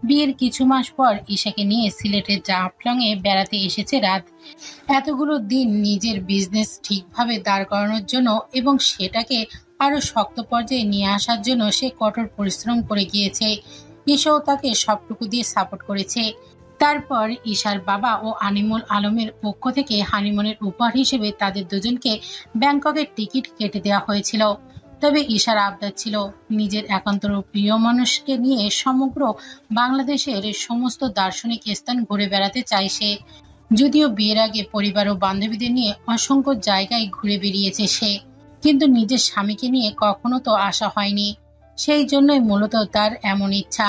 বিয়ের কিছু মাস পর ঈশাকে নিয়ে সিলেটের জাফলংয়ে বেড়াতে এসেছে রাত। এতগুলো দিন নিজের বিজনেস ঠিকভাবে দাঁড় করানোর জন্য এবং সেটাকে আরো শক্ত পর্যায়ে নিয়ে আসার জন্য সে কঠোর পরিশ্রম করে গিয়েছে। ঈশাও তাকে সবটুকু দিয়ে সাপোর্ট করেছে। তারপর ঈশার বাবা ও আনিমুল আলমের পক্ষ থেকে হানিমুনের উপহার হিসেবে তাদের দুজনকে ব্যাংককের টিকিট কেটে দেওয়া হয়েছিল। তবে ঈশার আবদার ছিল নিজের একান্ত প্রিয় মানুষকে নিয়ে সমগ্র বাংলাদেশের সমস্ত দার্শনিক স্থান ঘুরে বেড়াতে চায় সে। যদিও বিয়ের আগে পরিবার ও বান্ধবীদের নিয়ে অসংখ্য জায়গায় ঘুরে বেরিয়েছে সে, কিন্তু নিজের স্বামীকে নিয়ে কখনো তো আসা হয়নি। সেই জন্যই মূলত তার এমন ইচ্ছা।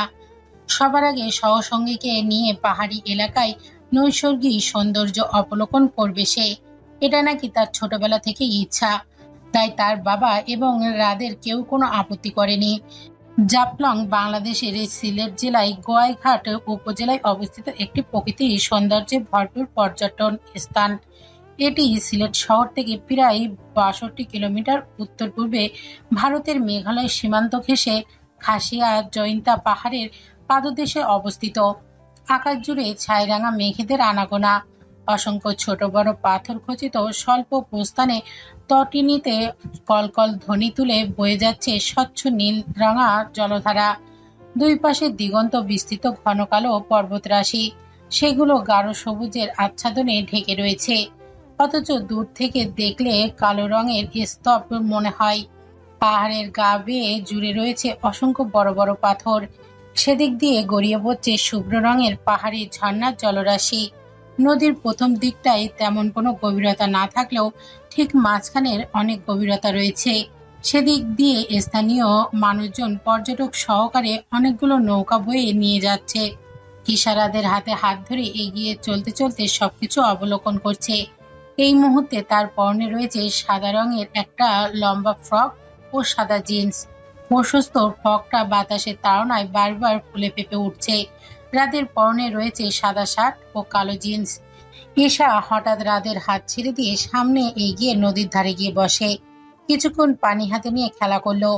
সবার আগে সহসঙ্গীকে নিয়ে পাহাড়ি এলাকায় নৈসর্গিক সৌন্দর্য অবলোকন করবে সে। এটা নাকি তার ছোটবেলা থেকেই ইচ্ছা। তাই তার বাবা এবং রাদের কেউ কোনো আপত্তি করেনি। জাফলং বাংলাদেশের সিলেট জেলায় গোয়াইঘাট উপজেলায় অবস্থিত একটি প্রকৃতির সৌন্দর্যে ভরপুর পর্যটন স্থান। এটি সিলেট শহর থেকে প্রায় ৬২ কিলোমিটার উত্তর পূর্বে ভারতের মেঘালয় সীমান্ত ঘেঁষে খাসিয়া জয়ন্তা পাহাড়ের পাদদেশে অবস্থিত। আকাশ জুড়ে ছাইরাঙা মেঘেদের আনাগোনা। অসংখ্য ছোট বড় পাথর খচিত স্বল্প প্রস্থানে তটিনীতে কলকল ধ্বনি তুলে বয়ে যাচ্ছে স্বচ্ছ নীল রাঙা জলধারা। দুই পাশে দিগন্ত বিস্তৃত ঘন কালো পর্বতরাশি, সেগুলো গাঢ় সবুজের আচ্ছাদনে ঢেকে রয়েছে। অথচ দূর থেকে দেখলে কালো রঙের স্তব মনে হয়। পাহাড়ের গা বেয়ে জুড়ে রয়েছে অসংখ্য বড় বড় পাথর। সেদিক দিয়ে গড়িয়ে পড়ছে শুভ্র রঙের পাহাড়ি ঝর্ণার জলরাশি। নদীর প্রথম দিকটায় তেমন কোনো গভীরতা না থাকলেও ঠিক মাঝখানের অনেক গভীরতা রয়েছে। সেদিক দিয়ে স্থানীয় মানুষজন পর্যটক সহকারে অনেকগুলো নৌকা বয়ে নিয়ে যাচ্ছে। ইশারাদের হাতে হাত ধরে এগিয়ে চলতে চলতে সবকিছু অবলোকন করছে। এই মুহূর্তে তার পরনে রয়েছে সাদা রঙের একটা লম্বা ফ্রক ও সাদা জিন্স। প্রশস্ত ফ্রকটা বাতাসের তাড়নায় বারবার ফুলে ফেপে উঠছে। রাদের পরনে রয়েছে সাদা শার্ট ও কালো জিন্স। ঈশা হঠাৎ রাদের হাত ছেড়ে দিয়ে সামনে এগিয়ে নদীর ধারে গিয়ে বসে। কিছুক্ষণ পানি হাতে নিয়ে খেলা করলো।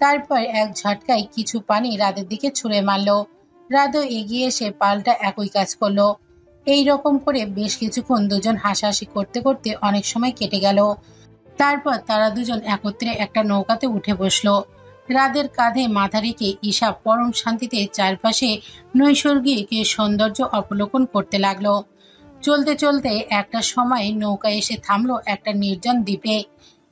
তারপর এক ঝটকায় কিছু পানি রাদের দিকে ছুঁড়ে মারলো। রাদও এগিয়ে এসে পাল্টা একই কাজ করলো। এই রকম করে বেশ কিছুক্ষণ দুজন হাসাহাসি করতে করতে অনেক সময় কেটে গেল। তারপর তারা দুজন একত্রে একটা নৌকাতে উঠে বসলো। রাদের কাঁধে মাথা রেখে ঈশা পরম শান্তিতে চারপাশে নৈসর্গিক সৌন্দর্য অবলোকন করতে লাগলো। চলতে চলতে একটা সময় নৌকা এসে থামলো একটা নির্জন দ্বীপে।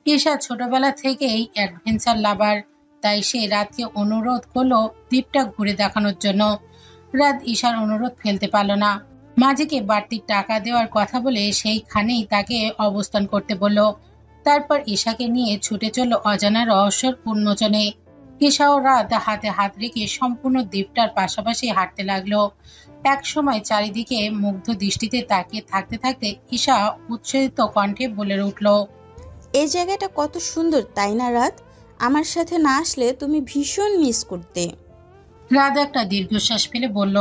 ঈশা ছোটবেলা থেকেই অ্যাডভেঞ্চার লাভার, তাই সে রাতকে অনুরোধ করলো দ্বীপটা ঘুরে দেখানোর জন্য। রাত ঈশার অনুরোধ ফেলতে পারল না। মাঝিকে বাড়তি টাকা দেওয়ার কথা বলে সেইখানেই তাকে অবস্থান করতে বলল। তারপর ঈশাকে নিয়ে ছুটে চলল অজানা রহস্যের উন্মোচনে। ঈশা ও রাত হাতে হাত রেখে সম্পূর্ণ দ্বীপটার পাশাপাশি হাঁটতে লাগলো। এক সময় চারিদিকে মুগ্ধ দৃষ্টিতে তাকিয়ে থাকতে থাকতে ঈশা উৎসাহিত কণ্ঠে বলে উঠল, এই জায়গাটা কত সুন্দর তাই না রাত? আমার সাথে না আসলে তুমি ভীষণ মিস করতে। রাত একটা দীর্ঘশ্বাস ফেলে বলল,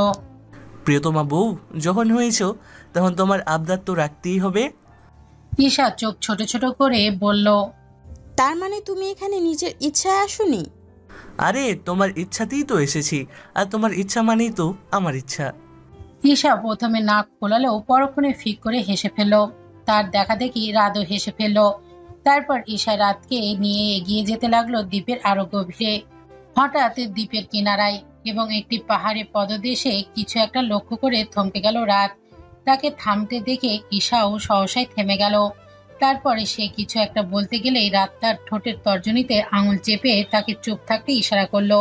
প্রিয়তমা বউ যখন হয়েছ তখন তোমার আবদার তো রাখতেই হবে। ঈশা চোখ ছোট ছোট করে বলল, তার মানে তুমি এখানে নিজের ইচ্ছায় আসোনি? আরে তোমার ইচ্ছাতেই তো এসেছি, আর তোমার ইচ্ছা মানেই তো আমার ইচ্ছা। ঈশা প্রথমে নাক ফোলালেও পরক্ষণে ফিক করে হেসে ফেলল। তার দেখা দেখি রাতও হেসে ফেলল। তারপর ঈশা রাতকে নিয়ে এগিয়ে যেতে লাগলো দ্বীপের আরো গভীরে। হঠাৎ দ্বীপের কিনারায় এবং একটি পাহাড়ে পদদেশে কিছু একটা লক্ষ্য করে থমকে গেল রাত। তাকে থামতে দেখে ঈশাও সহসায় থেমে গেল। তারপরে সে কিছু একটা বলতে গেলেই রাত তার ঠোঁটের তর্জনীতে আঙুল চেপে তাকে চুপ থাকতে ইশারা করলো।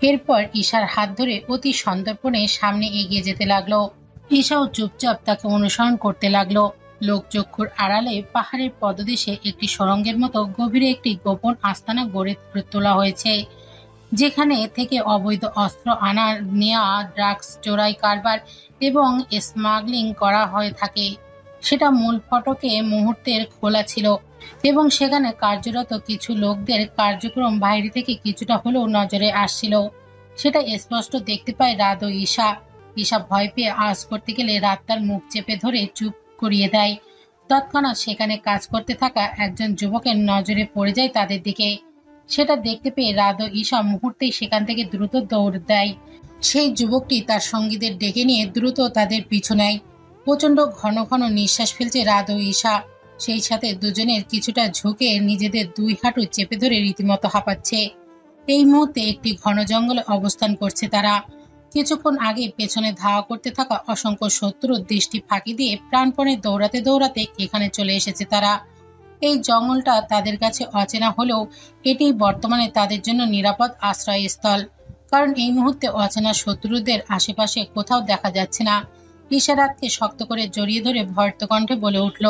এরপর ঈশার হাত ধরে অতি সন্তর্পণে সামনে এগিয়ে যেতে লাগলো। ঈশাও চুপচাপ তাকে অনুসরণ করতে লাগলো। লোকচক্ষুর আড়ালে পাহাড়ের পদদেশে একটি সুড়ঙ্গের মতো গভীরে একটি গোপন আস্তানা গড়ে তোলা হয়েছে, যেখানে থেকে অবৈধ অস্ত্র আনা নেওয়া, ড্রাগস চোরাই কারবার এবং স্মাগলিং করা হয়ে থাকে। সেটা মূল ফটকে মুহূর্তের খোলা ছিল এবং সেখানে কার্যরত কিছু লোকদের কার্যক্রম বাইরে থেকে কিছুটা হলেও নজরে আসছিল। সেটা স্পষ্ট দেখতে পায় রাত ও ঈশা। ঈশা ভয় পেয়ে আওয়াজ করতে গেলে রাত তার মুখ চেপে ধরে চুপ করিয়ে দেয়। তৎক্ষণাৎ সেখানে কাজ করতে থাকা একজন যুবকের নজরে পড়ে যায় তাদের দিকে। সেটা দেখতে পেয়ে রাত ও ঈশা মুহূর্তেই সেখান থেকে দ্রুত দৌড় দেয়। সেই যুবকটি তার সঙ্গীদের ডেকে নিয়ে দ্রুত তাদের পিছু নেয়। প্রচণ্ড ঘন ঘন নিঃশ্বাস ফেলছে রাত ও ঈশা। সেই সাথে দুজনের কিছুটা ঝুঁকে নিজেদের দুই হাঁটু চেপে ধরে রীতিমতো হাঁপাচ্ছে। এই মুহূর্তে একটি ঘন জঙ্গলে অবস্থান করছে তারা। কিছুক্ষণ আগে পেছনে ধাওয়া করতে থাকা অসংখ্য শত্রুর দৃষ্টি ফাঁকি দিয়ে প্রাণপণে দৌড়াতে দৌড়াতে এখানে চলে এসেছে তারা। এই জঙ্গলটা তাদের কাছে অচেনা হলেও এটি বর্তমানে তাদের জন্য নিরাপদ আশ্রয়স্থল, কারণ এই মুহূর্তে অচেনা শত্রুদের আশেপাশে কোথাও দেখা যাচ্ছে না। ঈশা রাতকে শক্ত করে জড়িয়ে ধরে ভয়ত কণ্ঠে বলে উঠল,